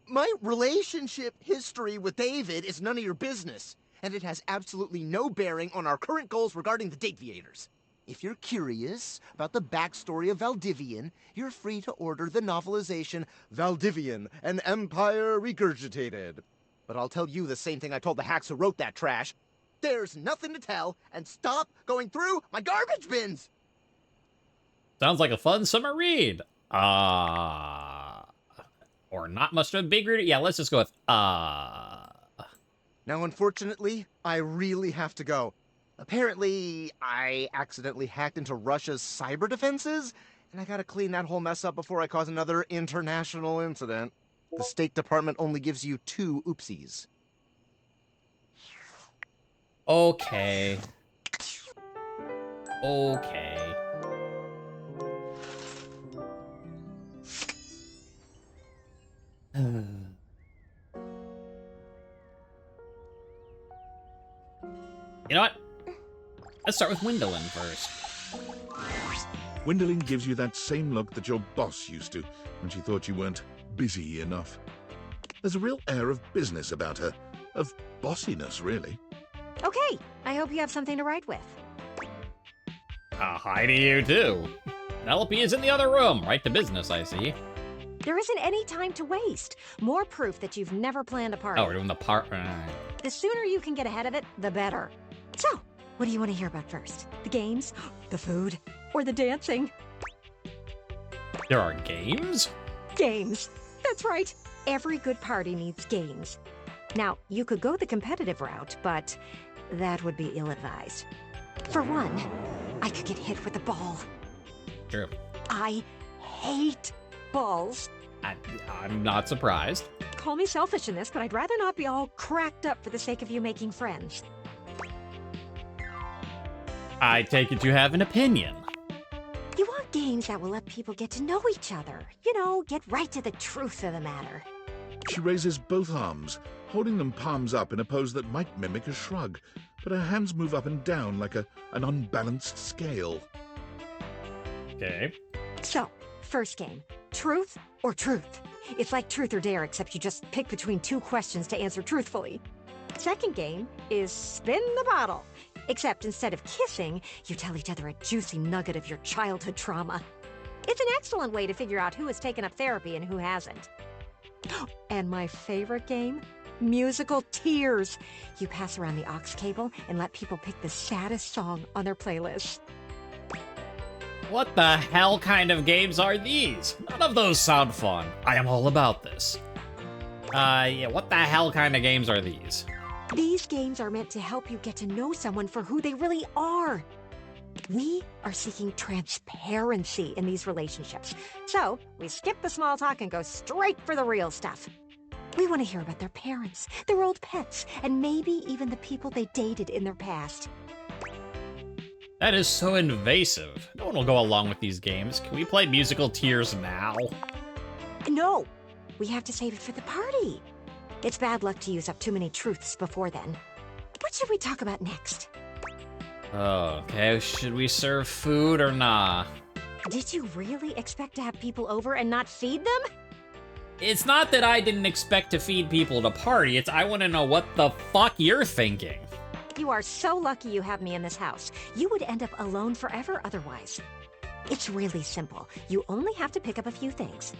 My relationship history with David is none of your business. And it has absolutely no bearing on our current goals regarding the Dateviators. If you're curious about the backstory of Valdivian, you're free to order the novelization Valdivian, an Empire Regurgitated. But I'll tell you the same thing I told the hacks who wrote that trash. There's nothing to tell, and stop going through my garbage bins! Sounds like a fun summer read. Or not much of a big read. Yeah, let's just go with, Now, unfortunately, I really have to go. Apparently, I accidentally hacked into Russia's cyber defenses, and I gotta clean that whole mess up before I cause another international incident. The State Department only gives you 2 oopsies. Okay. Okay. You know what? Let's start with Windowin first. Gwendolyn gives you that same look that your boss used to when she thought you weren't busy enough. There's a real air of business about her, of bossiness, really. Okay, I hope you have something to write with. Hi to you, too. Penelope is in the other room. Right to business, I see. There isn't any time to waste. More proof that you've never planned a party. Oh, we're doing the part. The sooner you can get ahead of it, the better. So, what do you want to hear about first? The games, the food, or the dancing? There are games? Games. That's right. Every good party needs games. Now, you could go the competitive route, but that would be ill-advised. For one, I could get hit with a ball. True. I hate balls. I'm not surprised. Call me selfish in this, but I'd rather not be all cracked up for the sake of you making friends. I take it you have an opinion. You want games that will let people get to know each other. You know, get right to the truth of the matter. She raises both arms, holding them palms up in a pose that might mimic a shrug, but her hands move up and down like an unbalanced scale. Okay. So, first game, truth or truth? It's like truth or dare, except you just pick between two questions to answer truthfully. Second game is spin the bottle, except instead of kissing, you tell each other a juicy nugget of your childhood trauma. It's an excellent way to figure out who has taken up therapy and who hasn't. And my favorite game? Musical tears. You pass around the aux cable and let people pick the saddest song on their playlist. What the hell kind of games are these? None of those sound fun. I am all about this. Yeah, what the hell kind of games are these? These games are meant to help you get to know someone for who they really are. We are seeking transparency in these relationships. So, we skip the small talk and go straight for the real stuff. We want to hear about their parents, their old pets, and maybe even the people they dated in their past. That is so invasive. No one will go along with these games. Can we play musical tears now? No! We have to save it for the party. It's bad luck to use up too many truths before then. What should we talk about next? Okay, should we serve food or nah? Did you really expect to have people over and not feed them? It's not that I didn't expect to feed people at a party, it's I want to know what the fuck you're thinking. You are so lucky you have me in this house. You would end up alone forever otherwise. It's really simple. You only have to pick up a few things.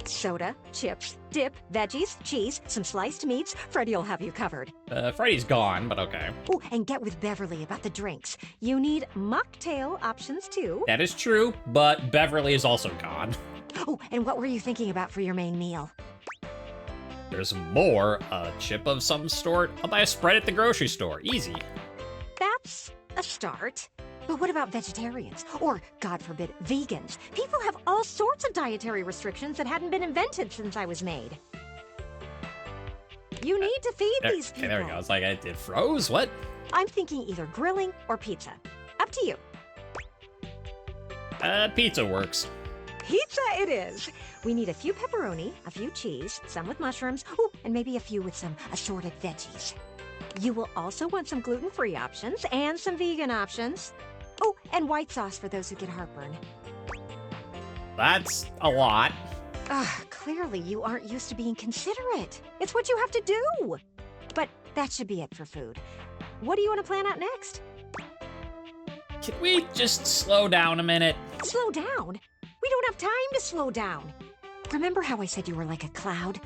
Soda, chips, dip, veggies, cheese, some sliced meats. Freddy will have you covered. Freddy's gone, but okay. Oh, and get with Beverly about the drinks. You need mocktail options too. That is true, but Beverly is also gone. Oh, and what were you thinking about for your main meal? There's more. A chip of some sort. I'll buy a spread at the grocery store. Easy. That's a start. But what about vegetarians? Or, God forbid, vegans? People have all sorts of dietary restrictions that hadn't been invented since I was made. You need to feed these people. Okay, there we go. It's like it froze. What? I'm thinking either grilling or pizza. Up to you. Pizza works. Pizza it is. We need a few pepperoni, a few cheese, some with mushrooms, oh, and maybe a few with some assorted veggies. You will also want some gluten-free options and some vegan options. Oh, and white sauce for those who get heartburn. That's a lot. Clearly you aren't used to being considerate. It's what you have to do. But that should be it for food. What do you want to plan out next? Can we just slow down a minute? Slow down? We don't have time to slow down. Remember how I said you were like a cloud?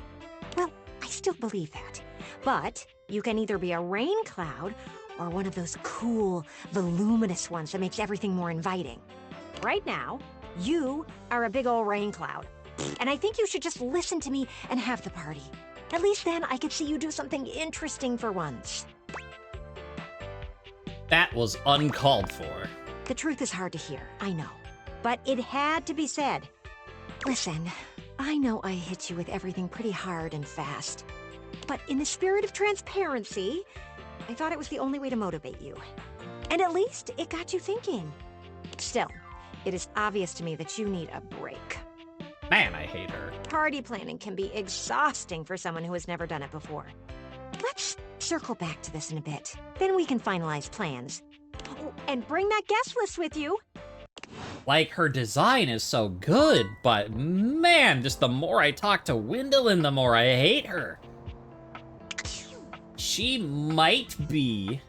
Well, I still believe that. But you can either be a rain cloud or one of those cool, voluminous ones that makes everything more inviting. Right now, you are a big old rain cloud. And I think you should just listen to me and have the party. At least then I could see you do something interesting for once. That was uncalled for. The truth is hard to hear, I know. But it had to be said. Listen, I know I hit you with everything pretty hard and fast. But in the spirit of transparency, I thought it was the only way to motivate you. And at least it got you thinking. Still, it is obvious to me that you need a break. Man, I hate her. Party planning can be exhausting for someone who has never done it before. Let's circle back to this in a bit. Then we can finalize plans. Oh, and bring that guest list with you. Like, her design is so good, but man, just the more I talk to Gwendolyn, the more I hate her. She might be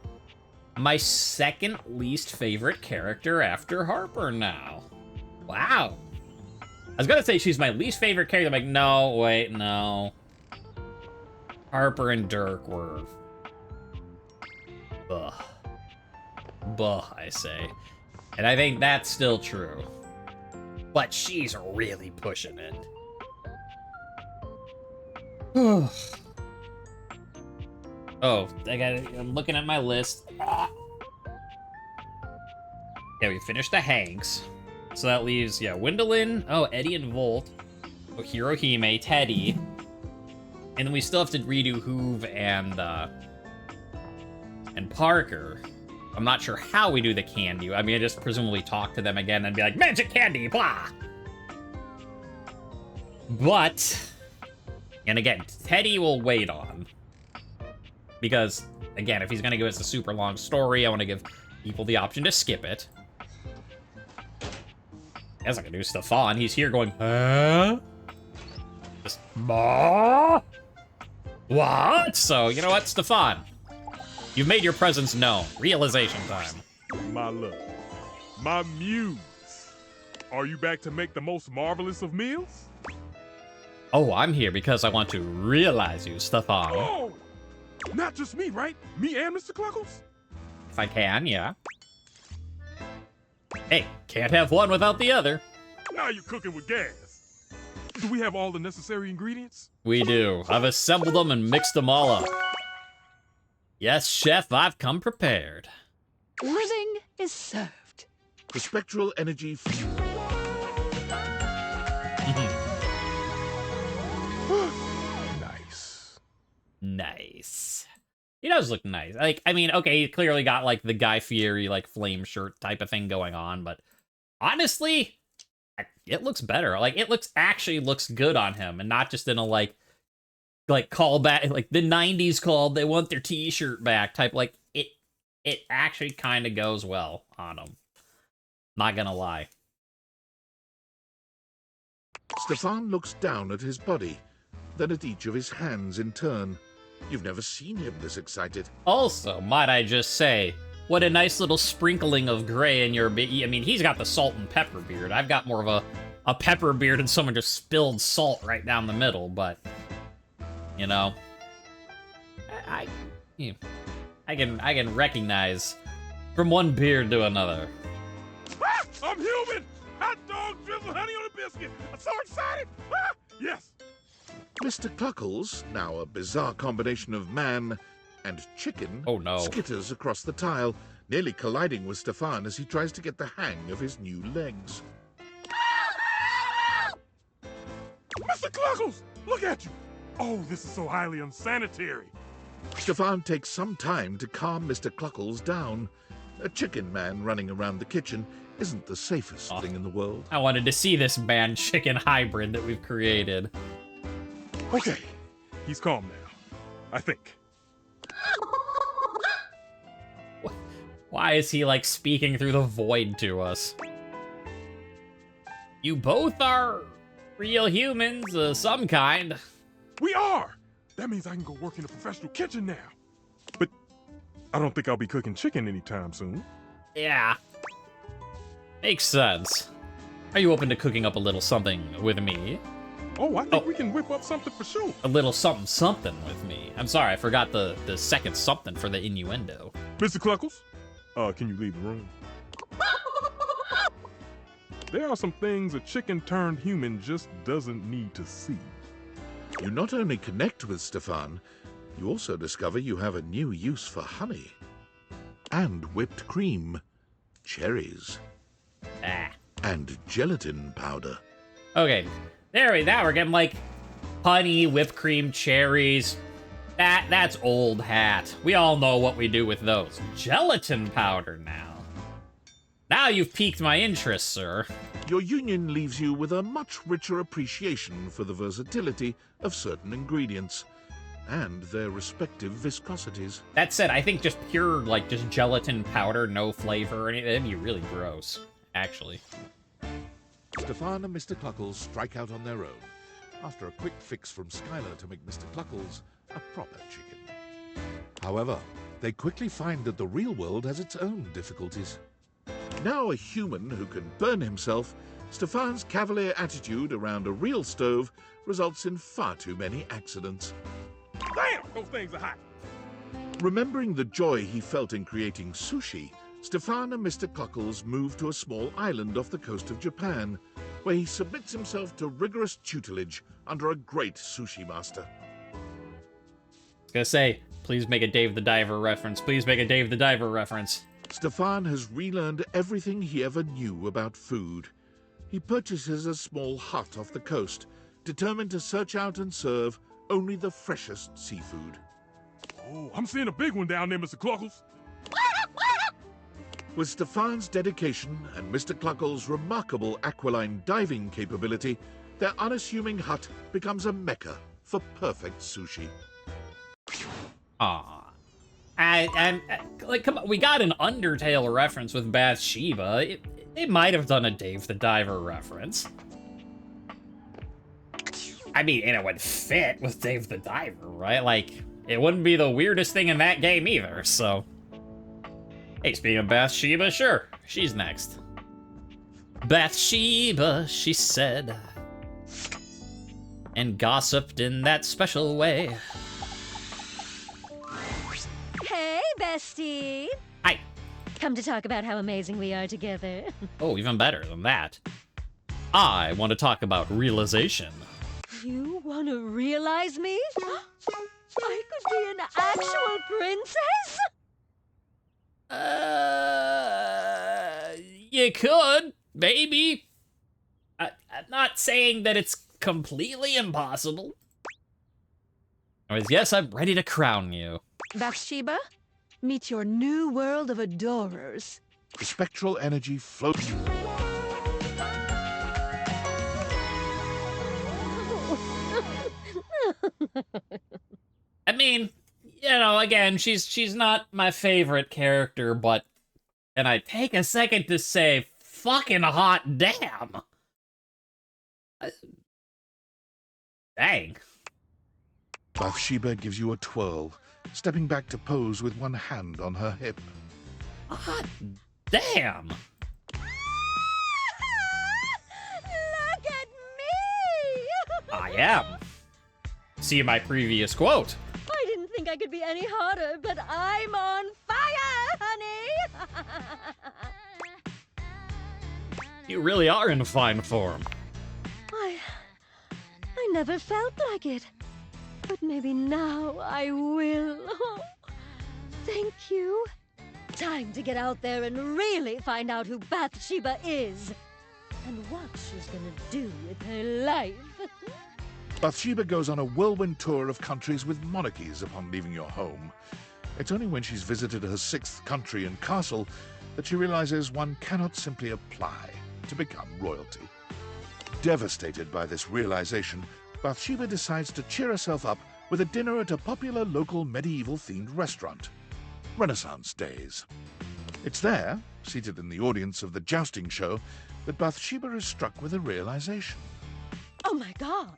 my second least favorite character after Harper now. Wow. I was gonna say she's my least favorite character. I'm like, no, wait, no. Harper and Dirk were... Ugh. Buh, I say. And I think that's still true. But she's really pushing it. Oh, I'm looking at my list. Yeah, we finished the Hanks. So that leaves, yeah, Gwendolyn, Eddie and Volt, Hirohime, Teddy. And then we still have to redo Hoove and Parker. I'm not sure how we do the candy. I mean, I just presumably talk to them again and be like, magic candy, blah! But, and again, Teddy will wait on. Because, again, if he's gonna give us a super long story, I want to give people the option to skip it. As I can do Stefan, he's here going, huh? Just, what? So, you know what, Stefan? You've made your presence known. Realization time. My love, my muse. Are you back to make the most marvelous of meals? Oh, I'm here because I want to realize you, Stefan. Oh! Not just me, right? Me and Mr. Cluckles? If I can, yeah. Hey, can't have one without the other. Now you're cooking with gas. Do we have all the necessary ingredients? We do. I've assembled them and mixed them all up. Yes, chef, I've come prepared. Everything is served. The spectral energy fuel. Nice. Nice. He does look nice. Like, I mean, okay, he clearly got, like, the Guy Fieri, like, flame shirt type of thing going on, but honestly, it looks better. Like, it actually looks good on him, and not just in a, like callback, like, the 90s called, they want their t-shirt back type, like, it actually kind of goes well on him. Not gonna lie. Stefan looks down at his body, then at each of his hands in turn. You've never seen him this excited. Also, might I just say, what a nice little sprinkling of gray in your beard. I mean, he's got the salt and pepper beard. I've got more of a pepper beard and someone just spilled salt right down the middle, but, you know, I can recognize from one beard to another. Ah, I'm human! Hot dog, drizzle, honey on a biscuit. I'm so excited! Ah, yes! Mr. Cluckles, now a bizarre combination of man and chicken, Oh no. skitters across the tile, nearly colliding with Stefan as he tries to get the hang of his new legs. Mr. Cluckles, look at you! Oh, this is so highly unsanitary. Stefan takes some time to calm Mr. Cluckles down. A chicken man running around the kitchen isn't the safest thing in the world. I wanted to see this man-chicken hybrid that we've created. Okay, he's calm now. I think. Why is he, like, speaking through the void to us? You both are real humans of some kind. We are! That means I can go work in a professional kitchen now. But I don't think I'll be cooking chicken anytime soon. Yeah. Makes sense. Are you open to cooking up a little something with me? Oh, I think we can whip up something for sure. A little something with me. I'm sorry, I forgot the second something for the innuendo. Mr. Cluckles, can you leave the room? There are some things a chicken-turned-human just doesn't need to see. You not only connect with Stefan, you also discover you have a new use for honey. And whipped cream, cherries, and gelatin powder. Okay, now we're getting, like, honey, whipped cream, cherries. That's old hat. We all know what we do with those. Gelatin powder now. Now you've piqued my interest, sir. Your union leaves you with a much richer appreciation for the versatility of certain ingredients and their respective viscosities. That said, I think just pure, like, just gelatin powder, no flavor or anything, that'd be really gross, actually. Stefan and Mr. Cluckles strike out on their own, after a quick fix from Skylar to make Mr. Cluckles a proper chicken. However, they quickly find that the real world has its own difficulties. Now a human who can burn himself, Stefan's cavalier attitude around a real stove results in far too many accidents. Damn, those things are hot. Remembering the joy he felt in creating sushi, Stefan and Mr. Cluckles move to a small island off the coast of Japan, where he submits himself to rigorous tutelage under a great sushi master. I was gonna say, please make a Dave the Diver reference. Please make a Dave the Diver reference. Stefan has relearned everything he ever knew about food. He purchases a small hut off the coast, determined to search out and serve only the freshest seafood. Oh, I'm seeing a big one down there, Mr. Cluckles. With Stefan's dedication and Mr. Cluckles' remarkable aqualine diving capability, their unassuming hut becomes a mecca for perfect sushi. Aw. Like, come on, we got an Undertale reference with Bathsheba. They might have done a Dave the Diver reference. I mean, and it would fit with Dave the Diver, right? Like, it wouldn't be the weirdest thing in that game either, so... Hey, speaking of Bathsheba, sure, she's next. Bathsheba, she said, and gossiped in that special way. Hey, bestie. Hi. Come to talk about how amazing we are together. Oh, even better than that. I want to talk about realization. You want to realize me? I could be an actual princess? You could, maybe. I'm not saying that it's completely impossible. Anyways, yes, I'm ready to crown you. Bathsheba, meet your new world of adorers. The spectral energy floats. I mean, you know, again, she's not my favorite character, but can I take a second to say fucking hot damn? Dang. Bathsheba gives you a twirl, stepping back to pose with one hand on her hip. Hot damn. Look at me! I am. See my previous quote. I didn't think I could be any hotter, but I'm on fire, honey! You really are in fine form. I never felt like it. But maybe now I will. Oh, thank you. Time to get out there and really find out who Bathsheba is. And what she's gonna do with her life. Bathsheba goes on a whirlwind tour of countries with monarchies upon leaving your home. It's only when she's visited her 6th country and castle that she realizes one cannot simply apply to become royalty. Devastated by this realization, Bathsheba decides to cheer herself up with a dinner at a popular local medieval-themed restaurant, Renaissance Days. It's there, seated in the audience of the jousting show, that Bathsheba is struck with a realization. Oh my god!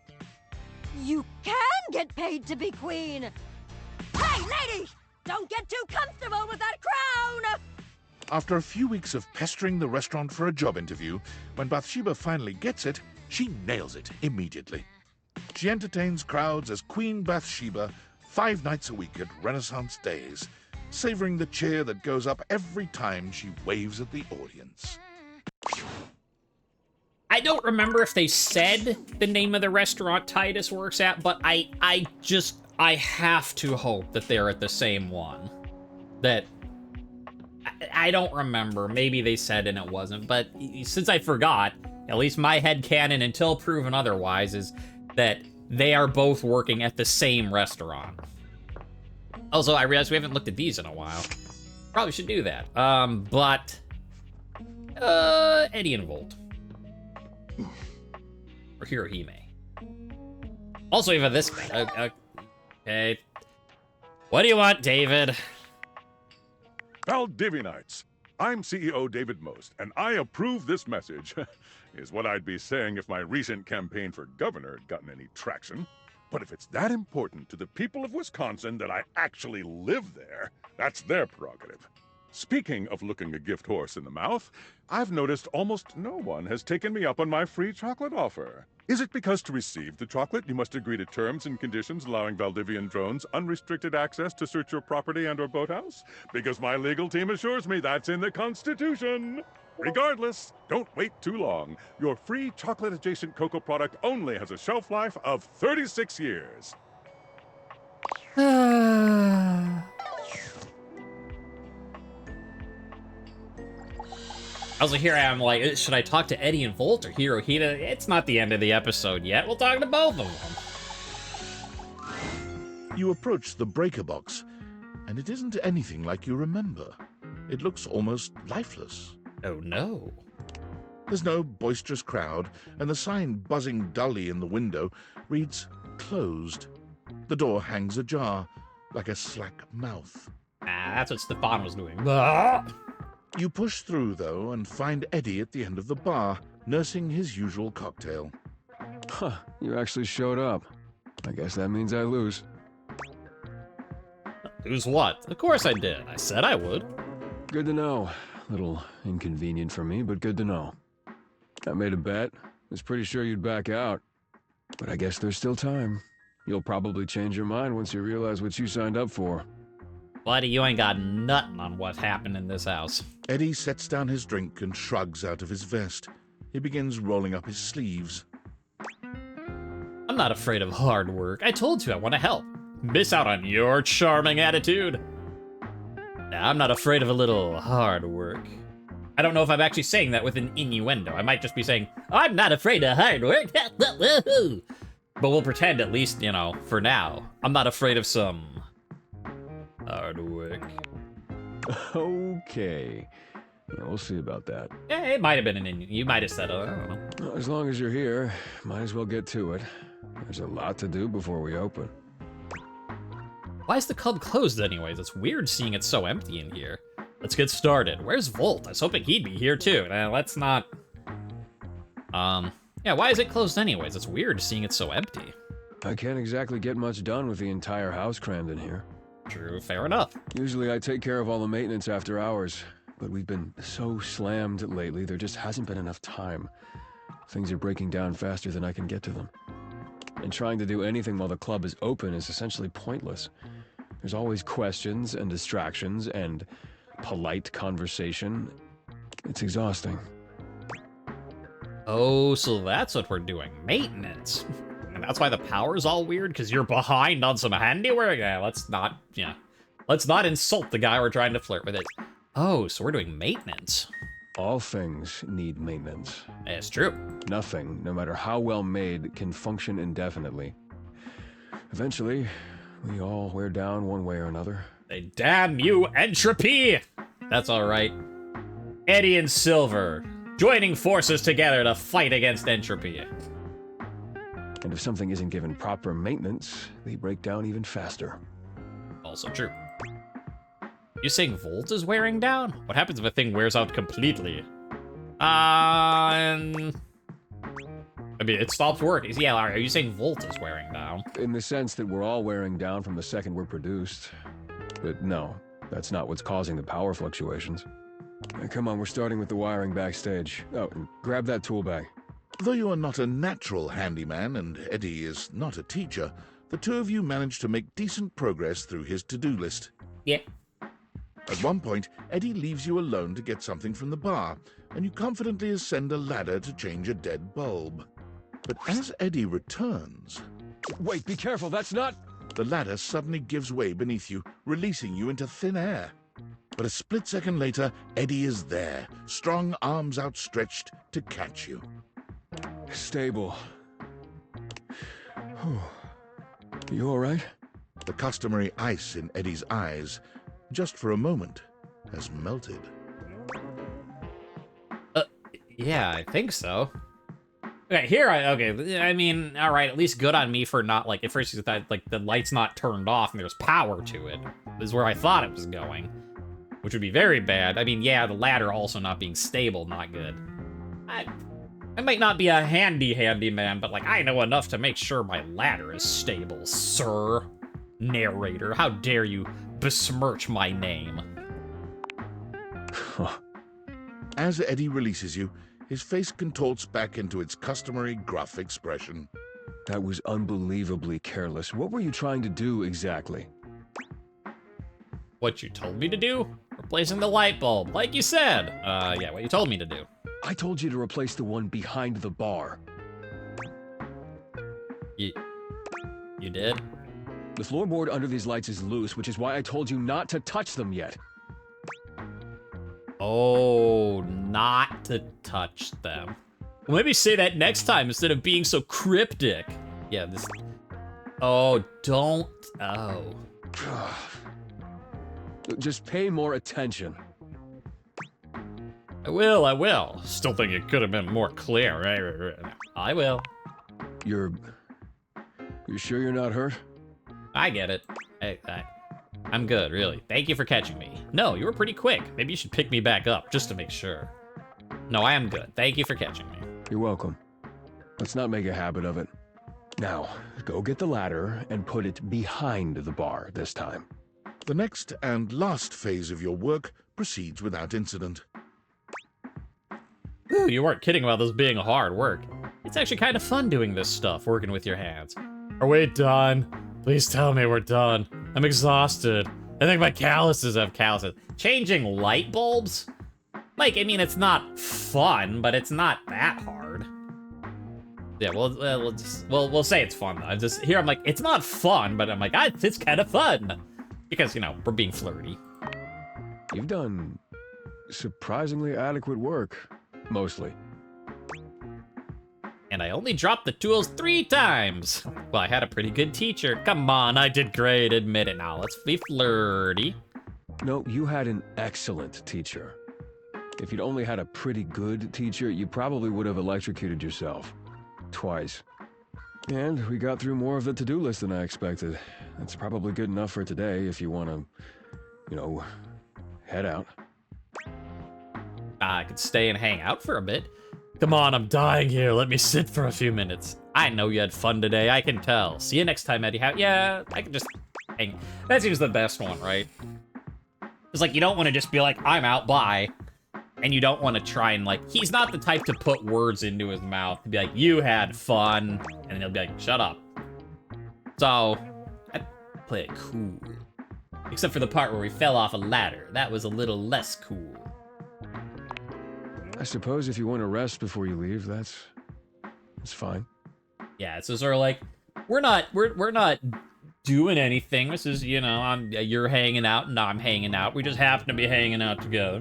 You can get paid to be queen! Hey, lady! Don't get too comfortable with that crown! After a few weeks of pestering the restaurant for a job interview, when Bathsheba finally gets it, she nails it immediately. She entertains crowds as Queen Bathsheba 5 nights a week at Renaissance Days, savoring the cheer that goes up every time she waves at the audience. I don't remember if they said the name of the restaurant Titus works at, but I have to hope that they're at the same one. That I don't remember. Maybe they said and it wasn't, but since I forgot, at least my headcanon until proven otherwise is that they are both working at the same restaurant. Also, I realized we haven't looked at these in a while. Probably should do that. Eddie and Volt. Or Hirohime. Also, even this guy. Okay. What do you want, David? Valdivianites. I'm CEO David Most, and I approve this message, is what I'd be saying if my recent campaign for governor had gotten any traction. But if it's that important to the people of Wisconsin that I actually live there, that's their prerogative. Speaking of looking a gift horse in the mouth, I've noticed almost no one has taken me up on my free chocolate offer. Is it because to receive the chocolate, you must agree to terms and conditions allowing Valdivian drones unrestricted access to search your property and/or boathouse? Because my legal team assures me that's in the Constitution. Regardless, don't wait too long. Your free chocolate-adjacent cocoa product only has a shelf life of 36 years. Also, here I am like, should I talk to Eddie and Volt or Hirohita? It's not the end of the episode yet. We'll talk to both of them. You approach the breaker box, and it isn't anything like you remember. It looks almost lifeless. Oh no. There's no boisterous crowd, and the sign buzzing dully in the window reads closed. The door hangs ajar, like a slack mouth. Ah, that's what Stefan was doing. You push through, though, and find Eddie at the end of the bar, nursing his usual cocktail. Huh, you actually showed up. I guess that means I lose. Lose what? Of course I did. I said I would. Good to know. Little inconvenient for me, but good to know. I made a bet. Was pretty sure you'd back out. But I guess there's still time. You'll probably change your mind once you realize what you signed up for. Buddy, you ain't got nothing on what happened in this house. Eddie sets down his drink and shrugs out of his vest. He begins rolling up his sleeves. I'm not afraid of hard work. I told you I want to help. Miss out on your charming attitude. Now, I'm not afraid of a little hard work. I don't know if I'm actually saying that with an innuendo. I might just be saying, I'm not afraid of hard work. But we'll pretend, at least, you know, for now, I'm not afraid of some hard work. Okay. Yeah, we'll see about that. Yeah, it might have been an innuendo. You might have said, I don't know. Well, as long as you're here, might as well get to it. There's a lot to do before we open. Why is the club closed anyways? It's weird seeing it so empty in here. Let's get started. Where's Volt? I was hoping he'd be here too. Let's not... Yeah, why is it closed anyways? It's weird seeing it so empty. I can't exactly get much done with the entire house crammed in here. True, fair enough. Usually I take care of all the maintenance after hours, but we've been so slammed lately, there just hasn't been enough time. Things are breaking down faster than I can get to them. And trying to do anything while the club is open is essentially pointless. There's always questions and distractions and polite conversation. It's exhausting. Oh, so that's what we're doing. Maintenance. And that's why the power's all weird, because you're behind on some handiwork? Yeah, let's not insult the guy we're trying to flirt with it. Oh, so we're doing maintenance. All things need maintenance. It's true. Nothing, no matter how well made, can function indefinitely. Eventually, we all wear down one way or another. Damn you, entropy! That's alright. Eddie and Silver, joining forces together to fight against entropy. And if something isn't given proper maintenance, they break down even faster. Also true. You saying Volt is wearing down? What happens if a thing wears out completely? I mean, it stops working. Yeah, are you saying Volt is wearing down? In the sense that we're all wearing down from the second we're produced. But no, that's not what's causing the power fluctuations. Come on, we're starting with the wiring backstage. Oh, and grab that tool bag. Though you are not a natural handyman and Eddie is not a teacher, the two of you manage to make decent progress through his to-do list. Yeah. At one point, Eddie leaves you alone to get something from the bar, and you confidently ascend a ladder to change a dead bulb. But as Eddie returns... Wait, be careful, that's not... The ladder suddenly gives way beneath you, releasing you into thin air. But a split second later, Eddie is there, strong arms outstretched to catch you. Stable. You all right? The customary ice in Eddie's eyes, just for a moment, has melted. Yeah, I think so. Okay, I mean, all right, at least good on me for not, like, at first you thought, like, the light's not turned off and there's power to it. This is where I thought it was going. which would be very bad. I mean, yeah, the ladder also not being stable, not good. I might not be a handy man, but like I know enough to make sure my ladder is stable, sir. Narrator, how dare you besmirch my name? As Eddie releases you, his face contorts back into its customary gruff expression. That was unbelievably careless. What were you trying to do exactly? What you told me to do? Replacing the light bulb, like you said. Yeah, what you told me to do. I told you to replace the one behind the bar. You did? The floorboard under these lights is loose, which is why I told you not to touch them yet. Oh, not to touch them. Well, maybe say that next time instead of being so cryptic. Yeah, this... Oh, don't... Oh. Just pay more attention. I will. Still think it could have been more clear. Right. I will. You're sure you're not hurt? I get it. I'm good, really. Thank you for catching me. No, you were pretty quick. Maybe you should pick me back up, just to make sure. No, I am good. Thank you for catching me. You're welcome. Let's not make a habit of it. Now, go get the ladder and put it behind the bar this time. The next and last phase of your work proceeds without incident. Ooh, you weren't kidding about this being hard work. It's actually kind of fun doing this stuff, working with your hands. Are we done? Please tell me we're done. I'm exhausted. I think my calluses have calluses. Changing light bulbs? Like, I mean, it's not fun, but it's not that hard. Yeah, we'll say it's fun. I'm just here. I'm like, it's not fun, but I'm like, it's kind of fun because you know we're being flirty. You've done surprisingly adequate work, mostly. And I only dropped the tools 3 times. Well, I had a pretty good teacher. Come on, I did great. Admit it now. Let's be flirty. No, you had an excellent teacher. If you'd only had a pretty good teacher, you probably would have electrocuted yourself. Twice. And we got through more of the to-do list than I expected. That's probably good enough for today if you want to, you know, head out. I could stay and hang out for a bit. Come on, I'm dying here. Let me sit for a few minutes. I know you had fun today. I can tell. See you next time, Eddie. Yeah, I can just hang. That seems the best one, right? It's like you don't want to just be like, I'm out, bye. And you don't want to try and like, he's not the type to put words into his mouth. To be like, you had fun. And then he'll be like, shut up. So, I play it cool. Except for the part where we fell off a ladder. That was a little less cool. I suppose if you want to rest before you leave, that's fine. Yeah, it's sort of like we're not doing anything. This is, you know, you're hanging out and I'm hanging out. We just happen to be hanging out together.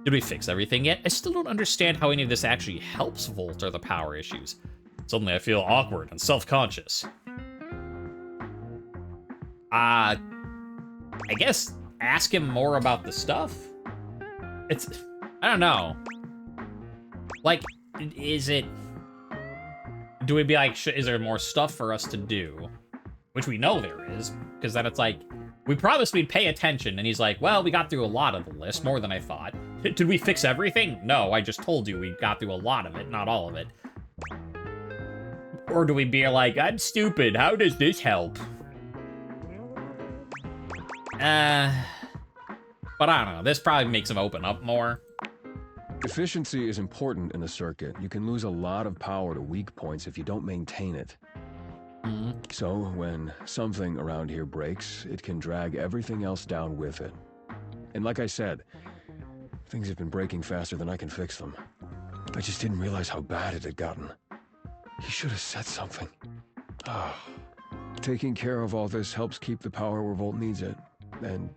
Did we fix everything yet? I still don't understand how any of this actually helps Volt or the power issues. Suddenly I feel awkward and self-conscious. I guess ask him more about the stuff. I don't know. Like, do we be like, is there more stuff for us to do? Which we know there is, because then it's like, we promised we'd pay attention, and he's like, well, we got through a lot of the list, more than I thought. Did we fix everything? No, I just told you we got through a lot of it, not all of it. Or do we be like, I'm stupid, how does this help? But I don't know, this probably makes him open up more. Efficiency is important in a circuit. You can lose a lot of power to weak points if you don't maintain it. Mm-hmm. So, when something around here breaks, it can drag everything else down with it. And like I said, things have been breaking faster than I can fix them. I just didn't realize how bad it had gotten. He should have said something. Taking care of all this helps keep the power where Volt needs it, and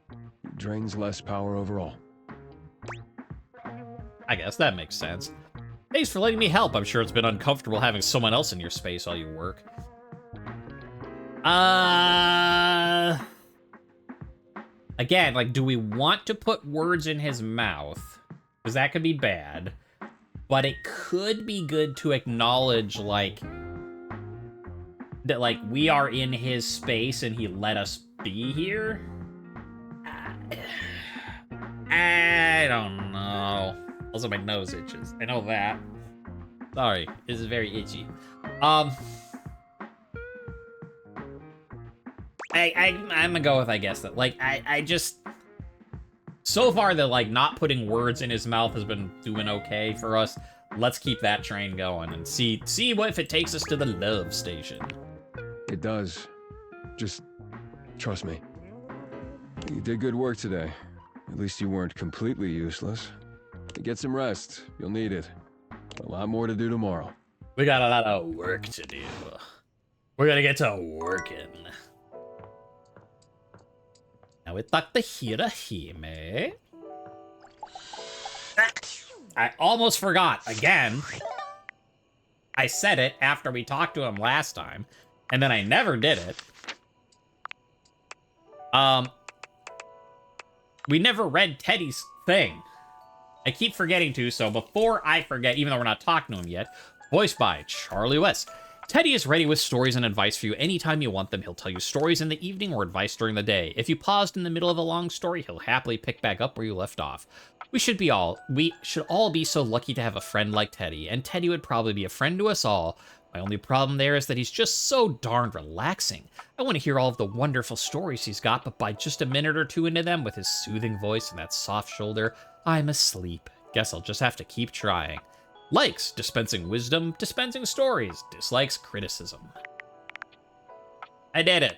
drains less power overall. I guess that makes sense. Thanks for letting me help. I'm sure it's been uncomfortable having someone else in your space while you work. Again, like, do we want to put words in his mouth? Because that could be bad. But it could be good to acknowledge, like, that, like, we are in his space and he let us be here. I don't know. Also, my nose itches. I know that. Sorry, this is very itchy. I'm gonna go with, I guess, that, like, I just... So far, the, like, not putting words in his mouth has been doing okay for us. Let's keep that train going and see what if it takes us to the love station. It does. Just trust me. You did good work today. At least you weren't completely useless. Get some rest. You'll need it. A lot more to do tomorrow. We got a lot of work to do. We're gonna get to working. Now we talk to Hirohime. I almost forgot again. I said it after we talked to him last time, and then I never did it. We never read Teddy's thing. I keep forgetting to, so before I forget, even though we're not talking to him yet, voiced by Charlie West. Teddy is ready with stories and advice for you anytime you want them. He'll tell you stories in the evening or advice during the day. If you paused in the middle of a long story, he'll happily pick back up where you left off. We should all be so lucky to have a friend like Teddy, and Teddy would probably be a friend to us all. My only problem there is that he's just so darn relaxing. I want to hear all of the wonderful stories he's got, but by just a minute or two into them, with his soothing voice and that soft shoulder, I'm asleep. Guess I'll just have to keep trying. Likes, dispensing wisdom, dispensing stories. Dislikes, criticism. I did it.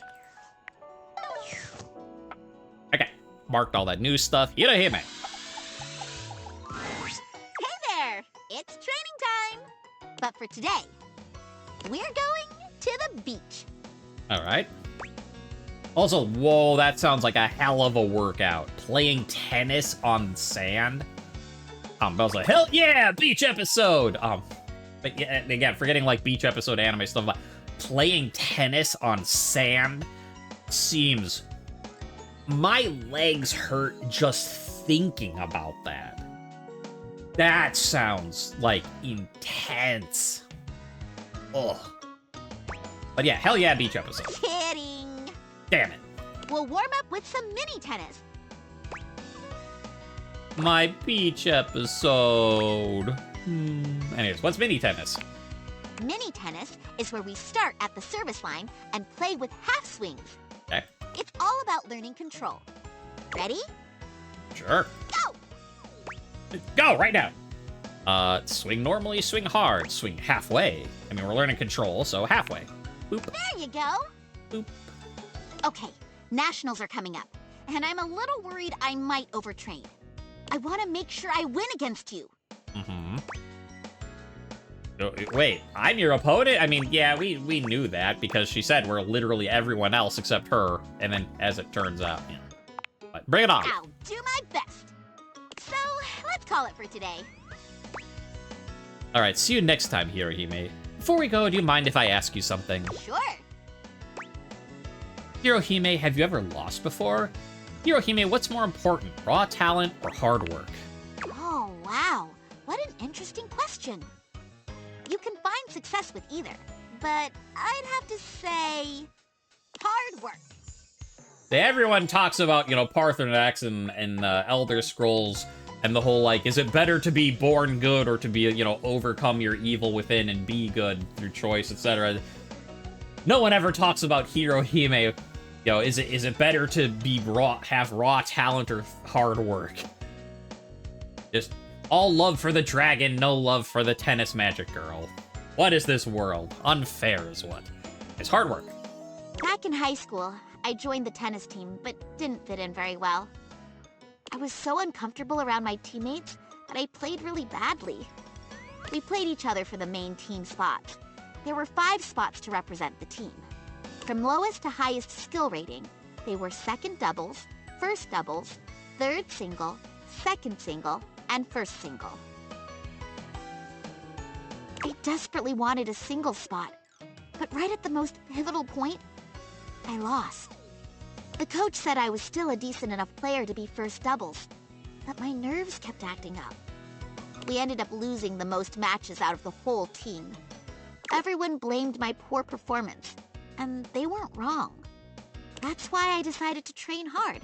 Okay, marked all that new stuff. Hirohime. Hey there! It's training time! But for today, we're going to the beach. Alright. Also, whoa, that sounds like a hell of a workout. Playing tennis on sand. Bell's like, hell yeah, beach episode! But yeah, again, forgetting like beach episode anime stuff, but playing tennis on sand seems... My legs hurt just thinking about that. That sounds, like, intense. Ugh. But yeah, hell yeah, beach episode. Kidding! Damn it. We'll warm up with some mini tennis. My beach episode. Anyways, what's mini tennis? Mini tennis is where we start at the service line and play with half swings. Okay. It's all about learning control. Ready? Sure. Go! Go, right now. Swing normally, swing hard, swing halfway. I mean, we're learning control, so halfway. Boop. There you go. Boop. Okay, nationals are coming up, and I'm a little worried I might overtrain. I want to make sure I win against you. Mm-hmm. Oh, wait, I'm your opponent? I mean, yeah, we knew that because she said we're literally everyone else except her, and then as it turns out, yeah. But bring it on. I'll do my best. So, let's call it for today. Alright, see you next time, Hirohime. Before we go, do you mind if I ask you something? Sure. Hirohime, have you ever lost before? Hirohime, what's more important, raw talent or hard work? Oh, wow. What an interesting question. You can find success with either, but I'd have to say hard work. Everyone talks about, Parthenax and Elder Scrolls and the whole, like, is it better to be born good or to be, overcome your evil within and be good through choice, etc. No one ever talks about Hirohime. Is it better to be have raw talent or hard work? Just all love for the dragon, no love for the tennis magic girl. What is this world? Unfair is what. It's hard work. Back in high school, I joined the tennis team, but didn't fit in very well. I was so uncomfortable around my teammates that I played really badly. We played each other for the main team spots. There were 5 spots to represent the team. From lowest to highest skill rating, they were second doubles, first doubles, third single, second single, and first single. I desperately wanted a single spot, but right at the most pivotal point, I lost. The coach said I was still a decent enough player to be first doubles, but my nerves kept acting up. We ended up losing the most matches out of the whole team. Everyone blamed my poor performance, and they weren't wrong. That's why I decided to train hard.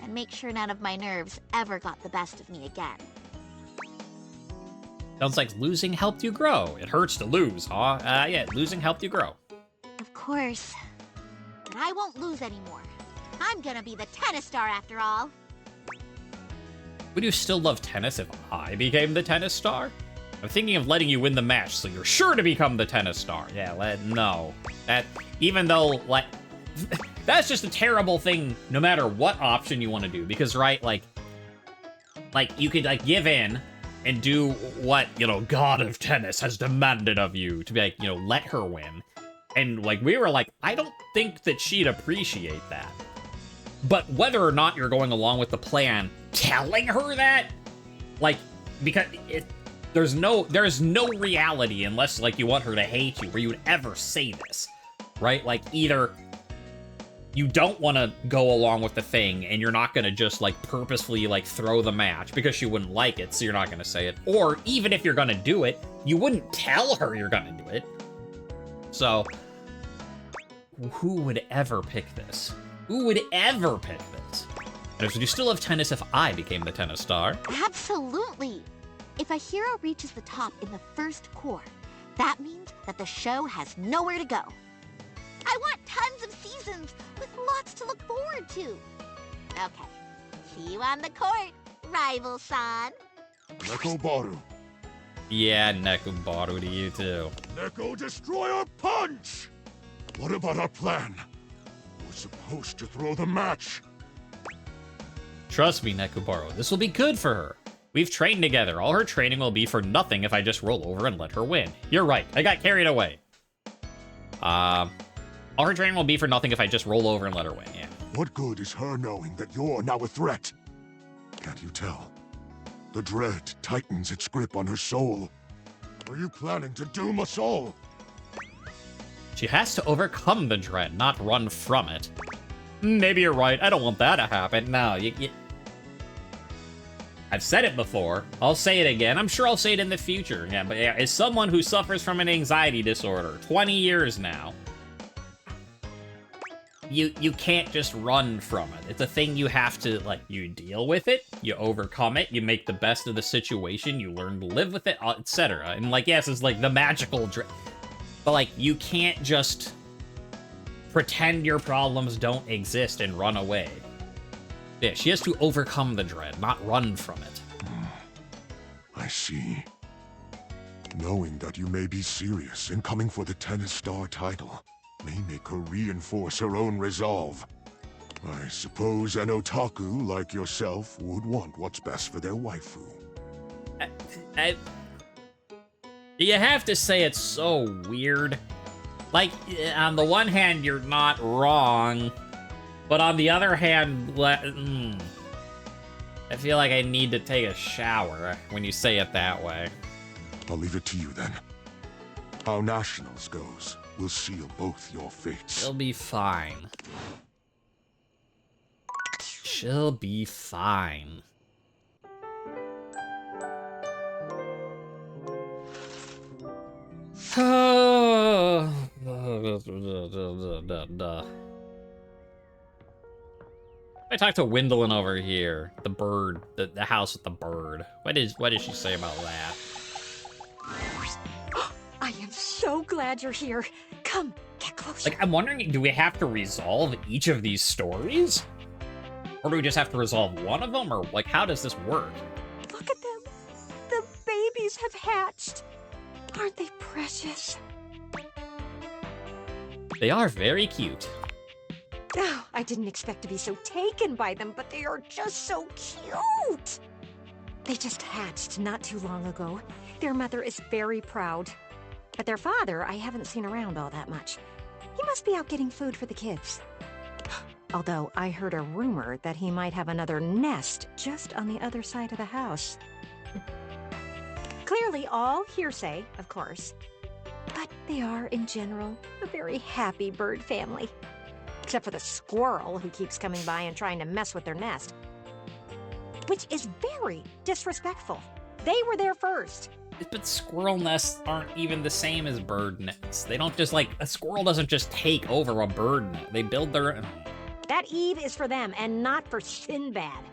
and make sure none of my nerves ever got the best of me again. Sounds like losing helped you grow. It hurts to lose, huh? Yeah, losing helped you grow. Of course. But I won't lose anymore. I'm gonna be the tennis star after all. Would you still love tennis if I became the tennis star? I'm thinking of letting you win the match, so you're sure to become the tennis star. Yeah, no. That, even though, like, that's just a terrible thing no matter what option you want to do. Because, right, like, you could, like, give in and do what, you know, God of Tennis has demanded of you. To be like, you know, let her win. And, like, we were like, I don't think that she'd appreciate that. But whether or not you're going along with the plan, telling her that, like, because there's no reality unless, like, you want her to hate you where you would ever say this, right? Like, either you don't want to go along with the thing and you're not going to just, like, purposefully, like, throw the match because she wouldn't like it, so you're not going to say it. Or even if you're going to do it, you wouldn't tell her you're going to do it. So, who would ever pick this? Who would ever pick this? And would you still have tennis if I became the tennis star? Absolutely. If a hero reaches the top in the first core, that means that the show has nowhere to go. I want tons of seasons with lots to look forward to. Okay, see you on the court, rival-san. Nekobaru. Yeah, Nekobaru to you too. Neko Destroyer Punch! What about our plan? We're supposed to throw the match. Trust me, Nekobaru, this will be good for her. We've trained together. All her training will be for nothing if I just roll over and let her win. You're right, I got carried away. All her training will be for nothing if I just roll over and let her win, yeah. What good is her knowing that you're now a threat? Can't you tell? The dread tightens its grip on her soul. Are you planning to doom us all? She has to overcome the dread, not run from it. Maybe you're right. I don't want that to happen. No, I've said it before. I'll say it again. I'm sure I'll say it in the future. Yeah, but yeah, as someone who suffers from an anxiety disorder, 20 years now, you can't just run from it. It's a thing you have to, like, you deal with it, you overcome it, you make the best of the situation, you learn to live with it, etc. And, like, yes, it's like the magical dread. But, like, you can't just pretend your problems don't exist and run away. Yeah, she has to overcome the dread, not run from it. I see. Knowing that you may be serious in coming for the tennis star title may make her reinforce her own resolve. I suppose an otaku like yourself would want what's best for their waifu. You have to say it's so weird. Like, on the one hand, you're not wrong, but on the other hand, I feel like I need to take a shower when you say it that way. I'll leave it to you then. How Nationals goes will seal both your fates. She'll be fine. She'll be fine. I talked to Windlin over here. The bird. The house with the bird. What did she say about that? I am so glad you're here. Come, get closer. Like, I'm wondering, do we have to resolve each of these stories? Or do we just have to resolve one of them? Or, like, how does this work? Look at them. The babies have hatched. Aren't they precious? They are very cute. Oh, I didn't expect to be so taken by them, but they are just so cute. They just hatched not too long ago. Their mother is very proud. But their father, I haven't seen around all that much. He must be out getting food for the kids. Although I heard a rumor that he might have another nest just on the other side of the house. Clearly all hearsay, of course. But they are, in general, a very happy bird family. Except for the squirrel who keeps coming by and trying to mess with their nest. Which is very disrespectful. They were there first. But squirrel nests aren't even the same as bird nests. They don't just, like, a squirrel doesn't just take over a bird nest. They build their own. That Eve is for them and not for Sinbad.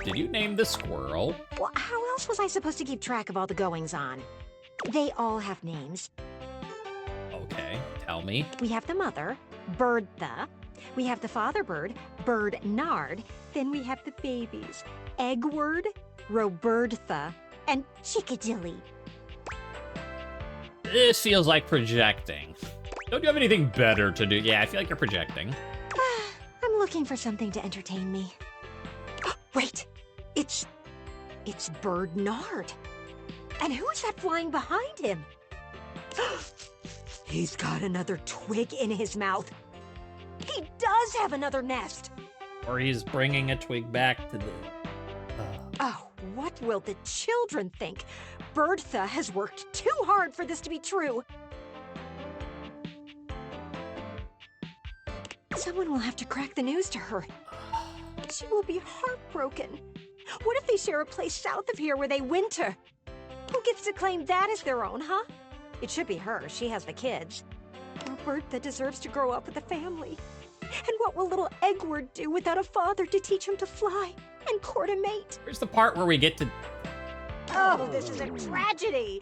Did you name the squirrel? Well, how else was I supposed to keep track of all the goings-on? They all have names. Okay, tell me. We have the mother, Birdtha. We have the father bird, Birdnard. Then we have the babies, Eggward, Robertha, and Chickadilly. This feels like projecting. Don't you have anything better to do? Yeah, I feel like you're projecting. I'm looking for something to entertain me. Wait, it's Birdnard. And who's that flying behind him? He's got another twig in his mouth. He does have another nest. Or he's bringing a twig back to the... Oh, what will the children think? Birdtha has worked too hard for this to be true. Someone will have to crack the news to her. She will be heartbroken. What if they share a place south of here where they winter? Who gets to claim that as their own, huh? It should be her. She has the kids. Robertha deserves to grow up with a family. And what will little Eggward do without a father to teach him to fly and court a mate? Here's the part where we get to... Oh, this is a tragedy.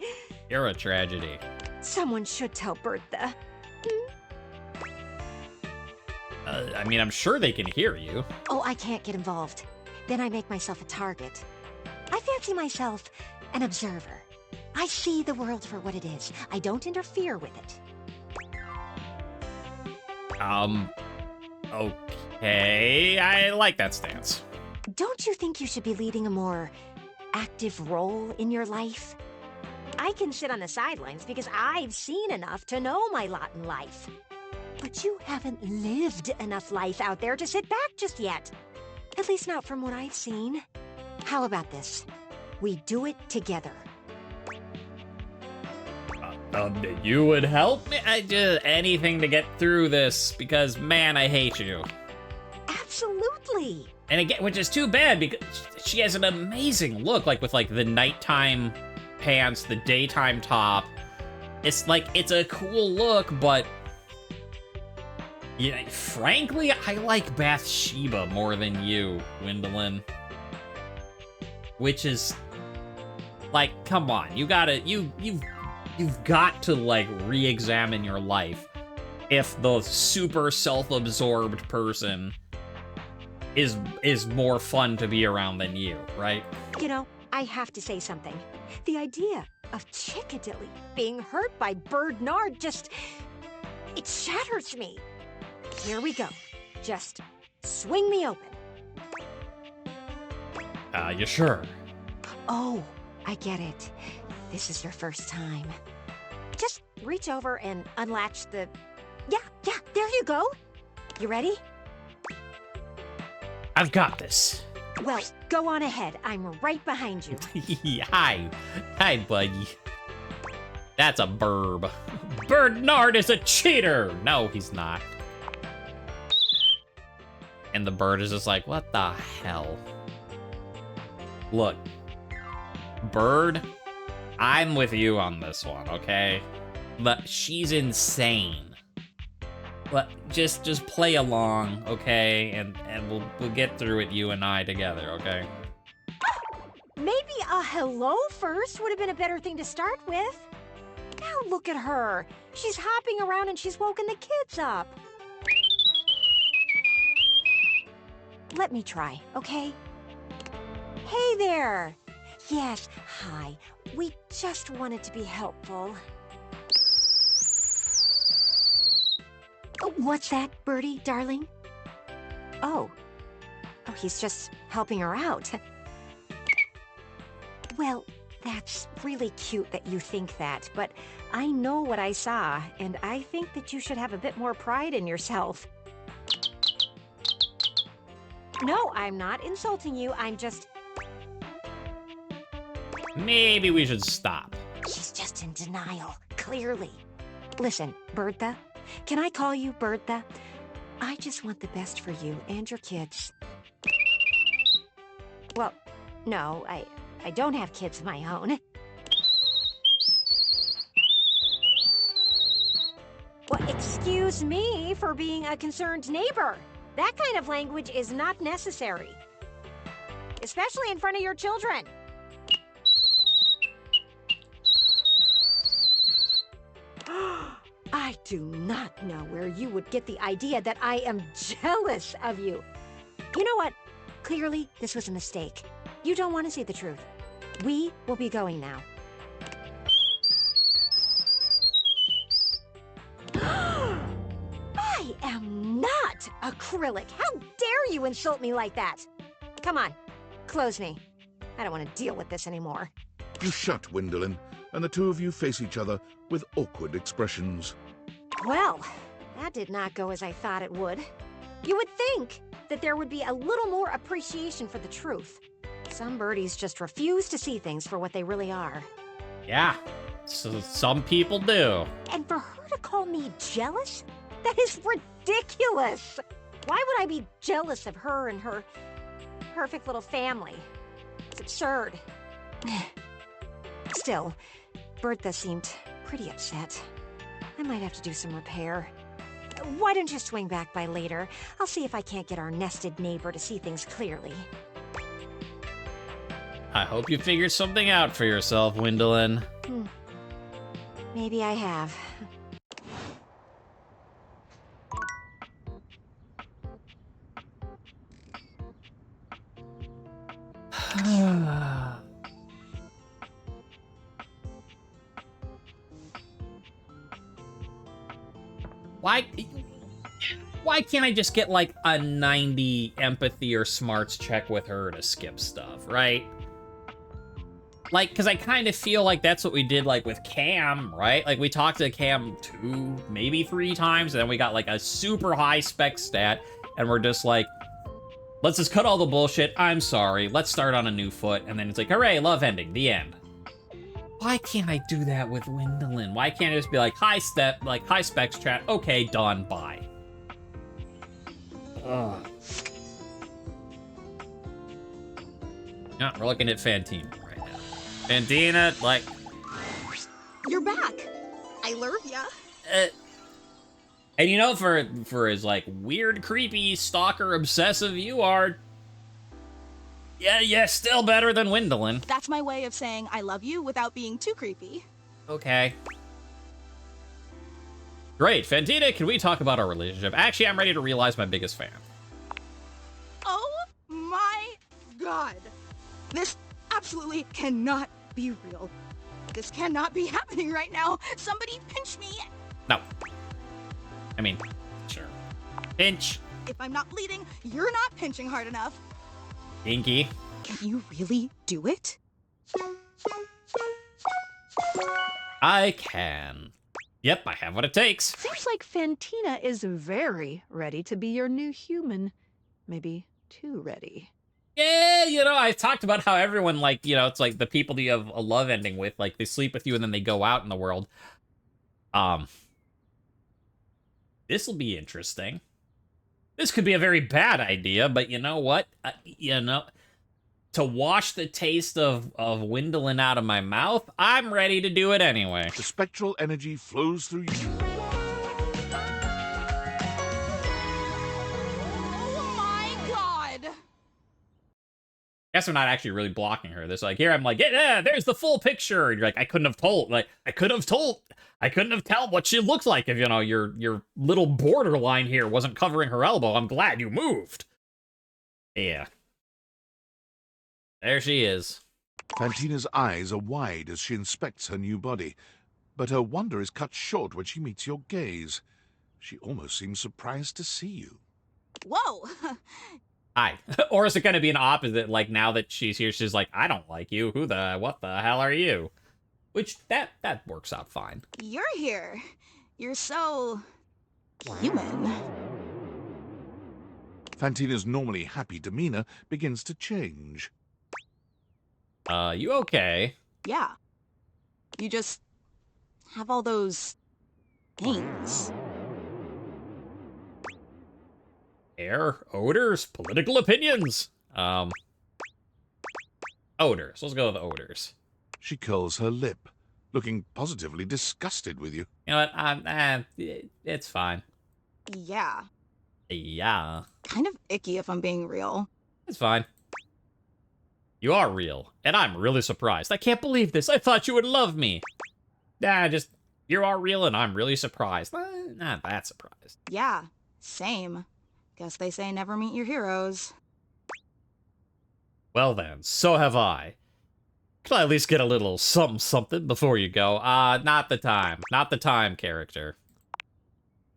You're a tragedy. Someone should tell Birdtha. I mean, I'm sure they can hear you. Oh, I can't get involved. Then I make myself a target. I fancy myself an observer. I see the world for what it is. I don't interfere with it. Okay. I like that stance. Don't you think you should be leading a more active role in your life? I can sit on the sidelines because I've seen enough to know my lot in life. But you haven't lived enough life out there to sit back just yet. At least not from what I've seen. How about this? We do it together. You would help me? Anything to get through this, because, man, I hate you. Absolutely. And again, which is too bad, because she has an amazing look, like, with, like, the nighttime pants, the daytime top. It's, like, it's a cool look, but... yeah, frankly, I like Bathsheba more than you, Gwendolyn. Which is... like, come on, you gotta... You've got to, like, re-examine your life if the super self-absorbed person is more fun to be around than you, right? You know, I have to say something. The idea of Chickadilly being hurt by Birdnard just... it shatters me. Here we go. Just swing me open. You sure? Oh, I get it. This is your first time. Just reach over and unlatch the... Yeah, there you go. You ready? I've got this. Well, go on ahead. I'm right behind you. Hi, buddy. That's a burb. Birdnard is a cheater! No, he's not. And the bird is just like, what the hell? Look, Bird, I'm with you on this one, okay? But she's insane. But just play along, okay? And we'll get through it, you and I together, okay? Maybe a hello first would have been a better thing to start with. Now look at her. She's hopping around and she's woken the kids up. Let me try, okay? Hey there! Yes, hi. We just wanted to be helpful. Oh, what's that, Birdie, darling? Oh, he's just helping her out. Well, that's really cute that you think that, but I know what I saw, and I think that you should have a bit more pride in yourself. No, I'm not insulting you, I'm just... Maybe we should stop. She's just in denial, clearly. Listen, Birdtha, can I call you Birdtha? I just want the best for you and your kids. Well, no, I don't have kids of my own. Well, excuse me for being a concerned neighbor. That kind of language is not necessary. Especially in front of your children. I do not know where you would get the idea that I am jealous of you. You know what? Clearly, this was a mistake. You don't want to see the truth. We will be going now. I am not acrylic. How dare you insult me like that? Come on, close me. I don't want to deal with this anymore. You shut Gwendolyn, and the two of you face each other with awkward expressions. Well, that did not go as I thought it would. You would think that there would be a little more appreciation for the truth. Some birdies just refuse to see things for what they really are. Yeah, so some people do. And for her to call me jealous? That is ridiculous! Why would I be jealous of her and her perfect little family? It's absurd. Still, Bertha seemed pretty upset. I might have to do some repair. Why don't you swing back by later? I'll see if I can't get our nested neighbor to see things clearly. I hope you figured something out for yourself, Gwendolyn. Maybe I have. Why can't I just get like a 90 empathy or smarts check with her to skip stuff, right? Like, because I kind of feel like that's what we did like with Cam, right? Like we talked to Cam 2, maybe 3 times, and then we got like a super high spec stat, and we're just like, let's just cut all the bullshit. I'm sorry. Let's start on a new foot. And then it's like, hooray, love ending, the end. Why can't I do that with Gwendolyn? Why can't I just be like, high specs chat, okay, done, bye. Ugh. Yeah, we're looking at Fantina right now. Fantina, like... You're back. I love ya. And you know, for as, like, weird, creepy, stalker, obsessive you are... Yeah, still better than Gwendolyn. That's my way of saying I love you without being too creepy. Okay. Great, Fantina, can we talk about our relationship? Actually, I'm ready to realize my biggest fan. Oh my god. This absolutely cannot be real. This cannot be happening right now. Somebody pinch me. No. I mean, sure. Pinch. If I'm not bleeding, you're not pinching hard enough. Dinky. Can you really do it? I can. Yep, I have what it takes. Seems like Fantina is very ready to be your new human. Maybe too ready. Yeah, you know, I talked about how everyone, like, you know, it's like the people that you have a love ending with, like, they sleep with you and then they go out in the world. This'll be interesting. This could be a very bad idea, but you know what? You know, to wash the taste of Gwendolyn out of my mouth, I'm ready to do it anyway. The spectral energy flows through you. Oh my god! Guess I'm not actually really blocking her. This like here, I'm like, yeah, there's the full picture. And you're like, I couldn't have tell what she looked like if, you know, your little borderline here wasn't covering her elbow. I'm glad you moved. Yeah. There she is. Fantina's eyes are wide as she inspects her new body, but her wonder is cut short when she meets your gaze. She almost seems surprised to see you. Whoa! Hi. Or is it going to be an opposite? Like, now that she's here, she's like, I don't like you. What the hell are you? Which, that works out fine. You're here. You're so... human. Fantina's normally happy demeanor begins to change. You okay? Yeah. You just... have all those... things. Air, odors, political opinions. Odors. Let's go with odors. She curls her lip. looking positively disgusted with you. You know what? It's fine. Yeah. Yeah. Kind of icky if I'm being real. It's fine. You are real, and I'm really surprised. I can't believe this. I thought you would love me. You are real, and I'm really surprised. Not that surprised. Yeah, same. Guess they say never meet your heroes. Well then, so have I. Can I at least get a little something before you go? Not the time. Not the time, character.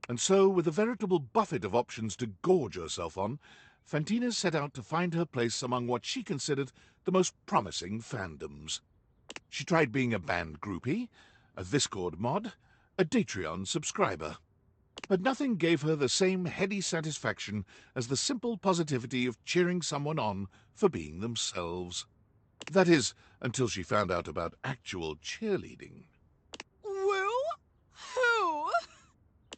And so, with a veritable buffet of options to gorge herself on, Fantina set out to find her place among what she considered the most promising fandoms. She tried being a band groupie, a Discord mod, a Datreon subscriber. But nothing gave her the same heady satisfaction as the simple positivity of cheering someone on for being themselves. That is, until she found out about actual cheerleading. Woo? Who?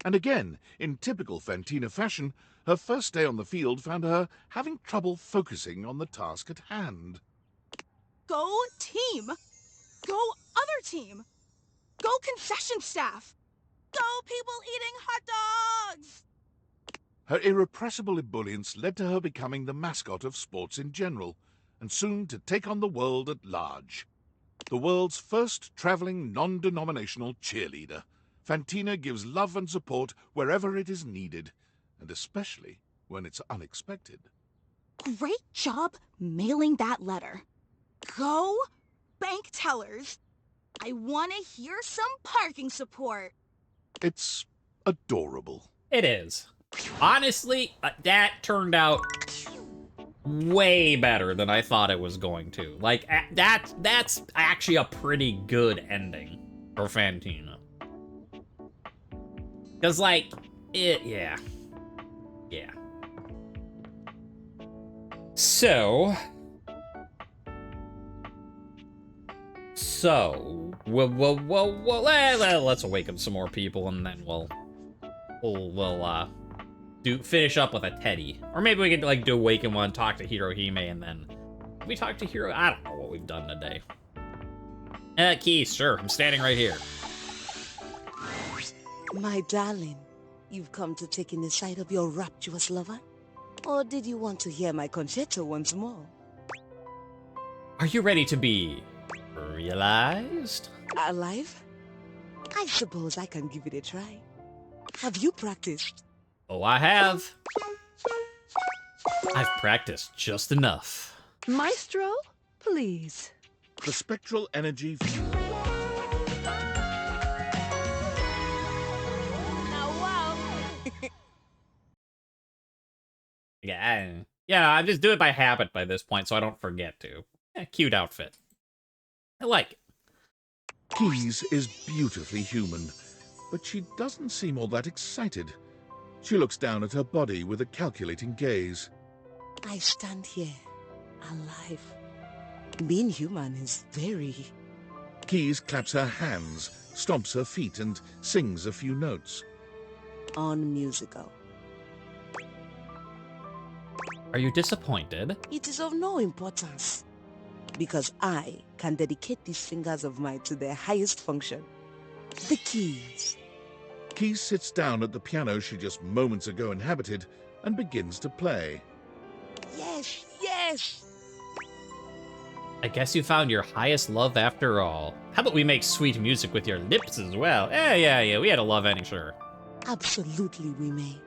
And again, in typical Fantina fashion, her first day on the field found her having trouble focusing on the task at hand. Go team! Go other team! Go concession staff! Go people eating hot dogs! Her irrepressible ebullience led to her becoming the mascot of sports in general, and soon to take on the world at large. The world's first traveling non-denominational cheerleader, Fantina gives love and support wherever it is needed, and especially when it's unexpected. Great job mailing that letter. Go bank tellers. I want to hear some parking support. It's adorable. It is. Honestly, that turned out way better than I thought it was going to. Like, that's actually a pretty good ending for Fantina. Because, like, yeah. So, let's awaken some more people, and then we'll finish up with a Teddy. Or maybe we could, like, do awaken one, talk to Hirohime, and then we talk to Hiro. I don't know what we've done today. Keys, sure. I'm standing right here. My darling, you've come to take in the sight of your rapturous lover? Or did you want to hear my concerto once more? Are you ready to be realized? Alive? I suppose I can give it a try. Have you practiced? Oh, I have. I've practiced just enough. Maestro, please. The spectral energy... Yeah, I just do it by habit by this point, so I don't forget to. Cute outfit. I like it. Keys is beautifully human, but she doesn't seem all that excited. She looks down at her body with a calculating gaze. I stand here, alive. Being human is very... Keys claps her hands, stomps her feet, and sings a few notes. Unmusical. Are you disappointed? It is of no importance, because I can dedicate these fingers of mine to their highest function, the keys. Keys sits down at the piano she just moments ago inhabited and begins to play. Yes, yes! I guess you found your highest love after all. How about we make sweet music with your lips as well? Yeah, we had a love ending, sure. Absolutely we may.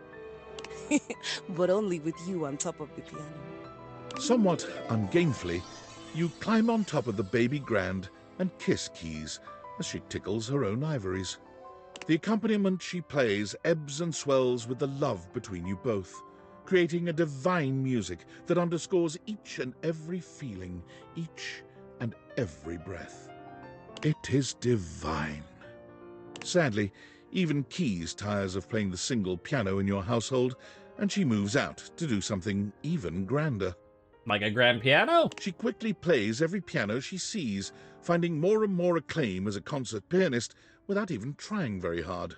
But only with you on top of the piano. Somewhat ungainfully, you climb on top of the baby grand and kiss Keys as she tickles her own ivories. The accompaniment she plays ebbs and swells with the love between you both, creating a divine music that underscores each and every feeling, each and every breath. It is divine. Sadly, even Keys tires of playing the single piano in your household, and she moves out to do something even grander. Like a grand piano? She quickly plays every piano she sees, finding more and more acclaim as a concert pianist without even trying very hard.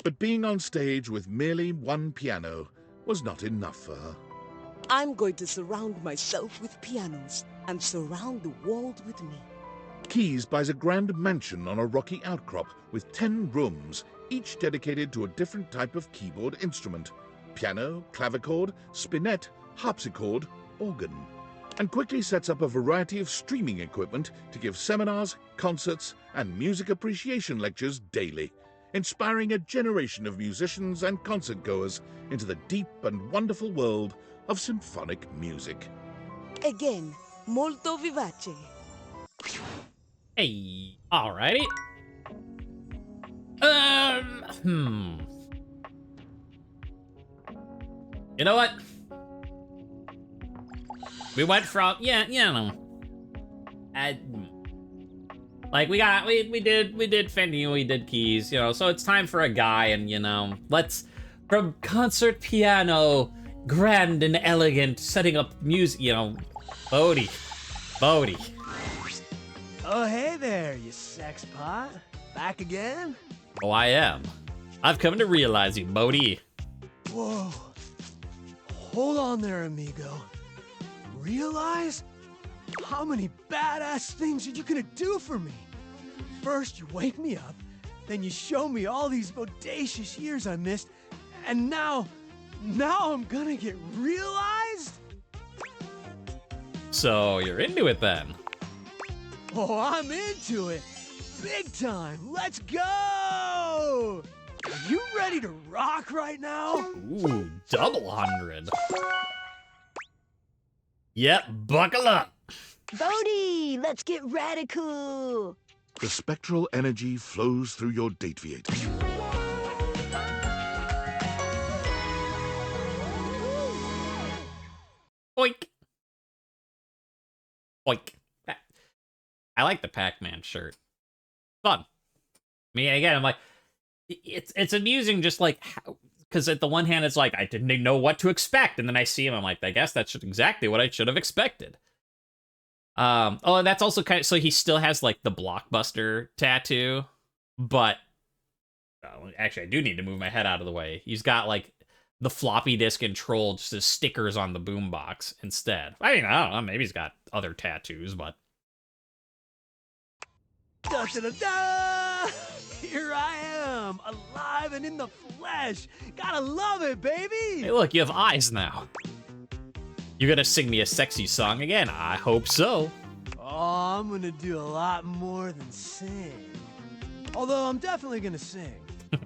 But being on stage with merely one piano was not enough for her. I'm going to surround myself with pianos and surround the world with me. Keys buys a grand mansion on a rocky outcrop with 10 rooms, each dedicated to a different type of keyboard instrument: piano, clavichord, spinet, harpsichord, organ, and quickly sets up a variety of streaming equipment to give seminars, concerts, and music appreciation lectures daily, inspiring a generation of musicians and concert-goers into the deep and wonderful world of symphonic music. Again, molto vivace. Hey, alrighty. You know what? We went from, yeah, you know. Like, we did Fendi, we did Keys, you know, so it's time for a guy, and, you know, let's, from concert piano, grand and elegant, setting up music, you know, Bodhi. Oh, hey there, you sex pot. Back again? Oh, I am. I've come to realize you, Bodhi. Whoa. Hold on there, amigo. Realize? How many badass things are you gonna do for me? First, you wake me up, then you show me all these bodacious years I missed, and now I'm gonna get realized? So, you're into it then? Oh, I'm into it. Big time. Let's go! Are you ready to rock right now? Ooh, double 100. Yep, buckle up. Bodhi, let's get radical. The spectral energy flows through your dateviator. Oink. Oink. I like the Pac-Man shirt. Fun. I mean, again, I'm like, it's amusing just like how, because at the one hand, it's like, I didn't know what to expect. And then I see him, I'm like, I guess that's exactly what I should have expected. Oh, and that's also kind of, so he still has like the Blockbuster tattoo, but actually I do need to move my head out of the way. He's got like the floppy disk and Troll just as stickers on the boombox instead. I mean, I don't know, maybe he's got other tattoos, but. Da, da, da, da! Here I am, alive and in the flesh. Gotta love it, baby! Hey, look, you have eyes now. You gonna sing me a sexy song again? I hope so. Oh, I'm gonna do a lot more than sing. Although I'm definitely gonna sing. You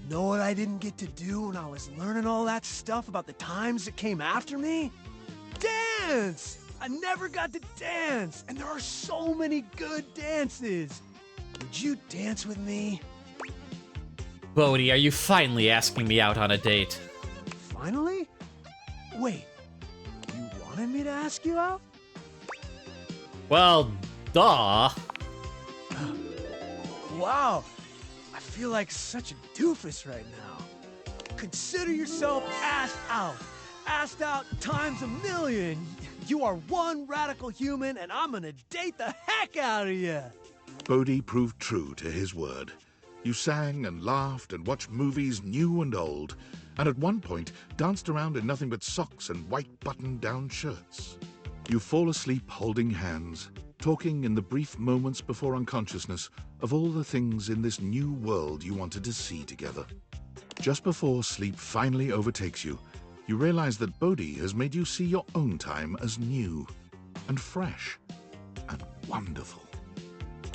know what I didn't get to do when I was learning all that stuff about the times that came after me? Dance! I never got to dance, and there are so many good dances. Would you dance with me? Bodhi, are you finally asking me out on a date? Finally? Wait, you wanted me to ask you out? Well, duh. Wow, I feel like such a doofus right now. Consider yourself asked out. Asked out times a million. You are one radical human, and I'm gonna date the heck out of you. Bodhi proved true to his word. You sang and laughed and watched movies new and old, and at one point danced around in nothing but socks and white button-down shirts. You fall asleep holding hands, talking in the brief moments before unconsciousness of all the things in this new world you wanted to see together. Just before sleep finally overtakes you, you realize that Bodhi has made you see your own time as new and fresh and wonderful.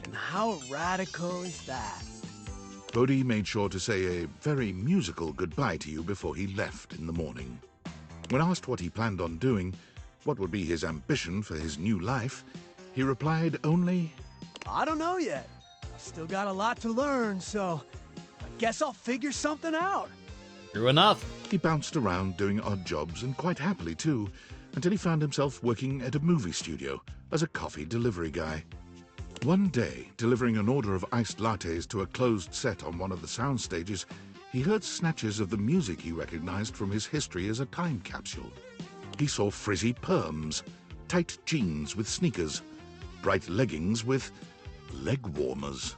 And how radical is that? Bodhi made sure to say a very musical goodbye to you before he left in the morning. When asked what he planned on doing, what would be his ambition for his new life, he replied only, I don't know yet. I've still got a lot to learn, so I guess I'll figure something out. True enough. He bounced around doing odd jobs, and quite happily too, until he found himself working at a movie studio as a coffee delivery guy. One day, delivering an order of iced lattes to a closed set on one of the sound stages, he heard snatches of the music he recognized from his history as a time capsule. He saw frizzy perms, tight jeans with sneakers, bright leggings with leg warmers.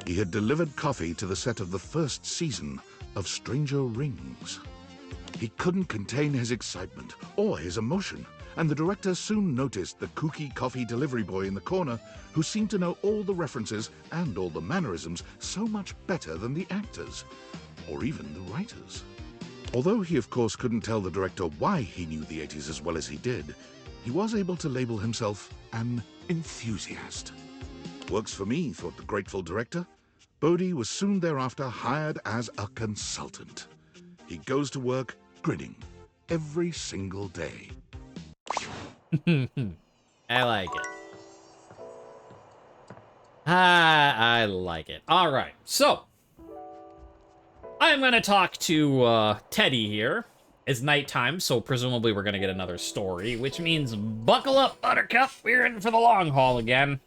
He had delivered coffee to the set of the first season of Stranger Rings. He couldn't contain his excitement or his emotion and the director soon noticed the kooky coffee delivery boy in the corner who seemed to know all the references and all the mannerisms so much better than the actors, or even the writers. Although he of course couldn't tell the director why he knew the 80s as well as he did, he was able to label himself an enthusiast. Works for me, thought the grateful director. Bodhi was soon thereafter hired as a consultant. He goes to work grinning every single day. I like it. I like it. All right, so I'm gonna talk to Teddy here. It's nighttime, so presumably we're gonna get another story, which means buckle up, Buttercup. We're in for the long haul again.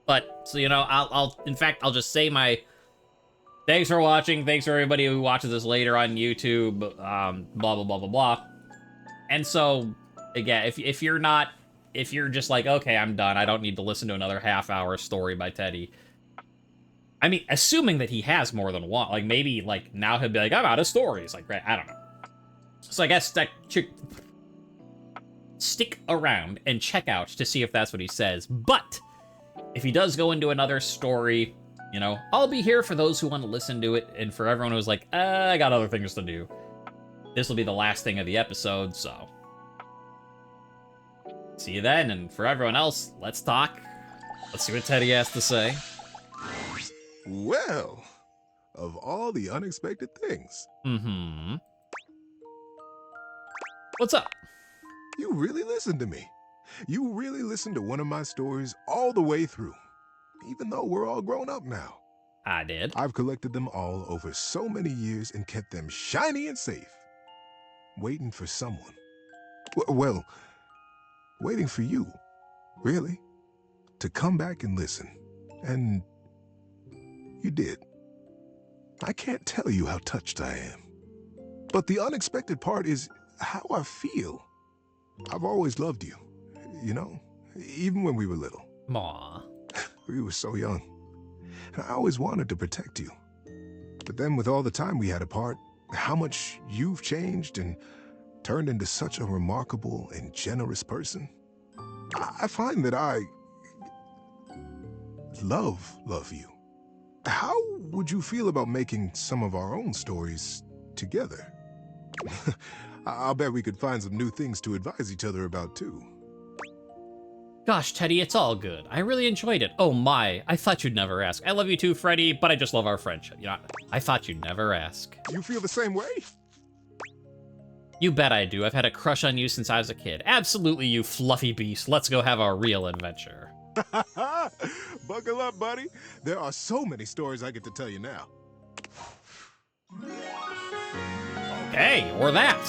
But so you know, I'll just say my thanks for watching. Thanks for everybody who watches this later on YouTube. Blah blah blah blah blah. And so again, if you're just like, okay, I'm done, I don't need to listen to another half-hour story by Teddy. I mean, assuming that he has more than one, like maybe like now he'll be like, I'm out of stories, like, right? I don't know. So I guess stick around and check out to see if that's what he says. But if he does go into another story, you know, I'll be here for those who want to listen to it, and for everyone who's like, I got other things to do. This will be the last thing of the episode, so see you then, and for everyone else, let's talk. Let's see what Teddy has to say. Well, of all the unexpected things. Mm-hmm. What's up? You really listened to me. You really listened to one of my stories all the way through, even though we're all grown up now. I did. I've collected them all over so many years and kept them shiny and safe, waiting for someone. Well, waiting for you, really, to come back and listen. And you did. I can't tell you how touched I am. But the unexpected part is how I feel. I've always loved you, you know, even when we were little. Aw. We were so young. And I always wanted to protect you. But then with all the time we had apart, how much you've changed and turned into such a remarkable and generous person, I find that I love you. How would you feel about making some of our own stories together? I'll bet we could find some new things to advise each other about, too. Gosh, Teddy, it's all good. I really enjoyed it. Oh my, I thought you'd never ask. I love you too, Freddy, but I just love our friendship. You know, I thought you'd never ask. You feel the same way? You bet I do. I've had a crush on you since I was a kid. Absolutely, you fluffy beast. Let's go have our real adventure. Buckle up, buddy. There are so many stories I get to tell you now. Okay, or that.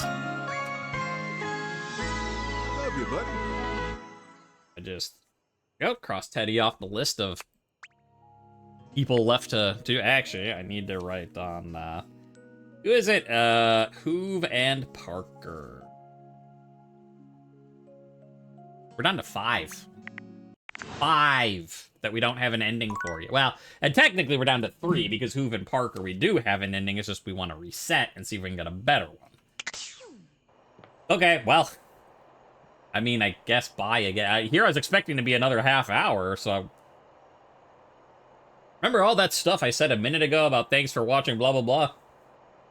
Love you, buddy. I just cross Teddy off the list of people left to do. Actually, I need to write on who is it? Hoove and Parker. We're down to 5. 5 that we don't have an ending for you. Well, and technically we're down to 3 because Hoove and Parker we do have an ending. It's just we want to reset and see if we can get a better one. Okay, well, I mean, I guess bye again. Here I was expecting to be another half hour, so. Remember all that stuff I said a minute ago about thanks for watching blah blah blah?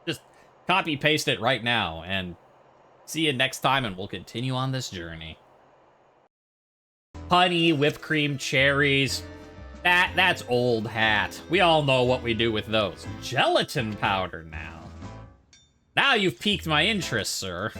Just copy paste it right now and see you next time and we'll continue on this journey. Honey, whipped cream, cherries. That's old hat. We all know what we do with those. Gelatin powder now. Now you've piqued my interest, sir.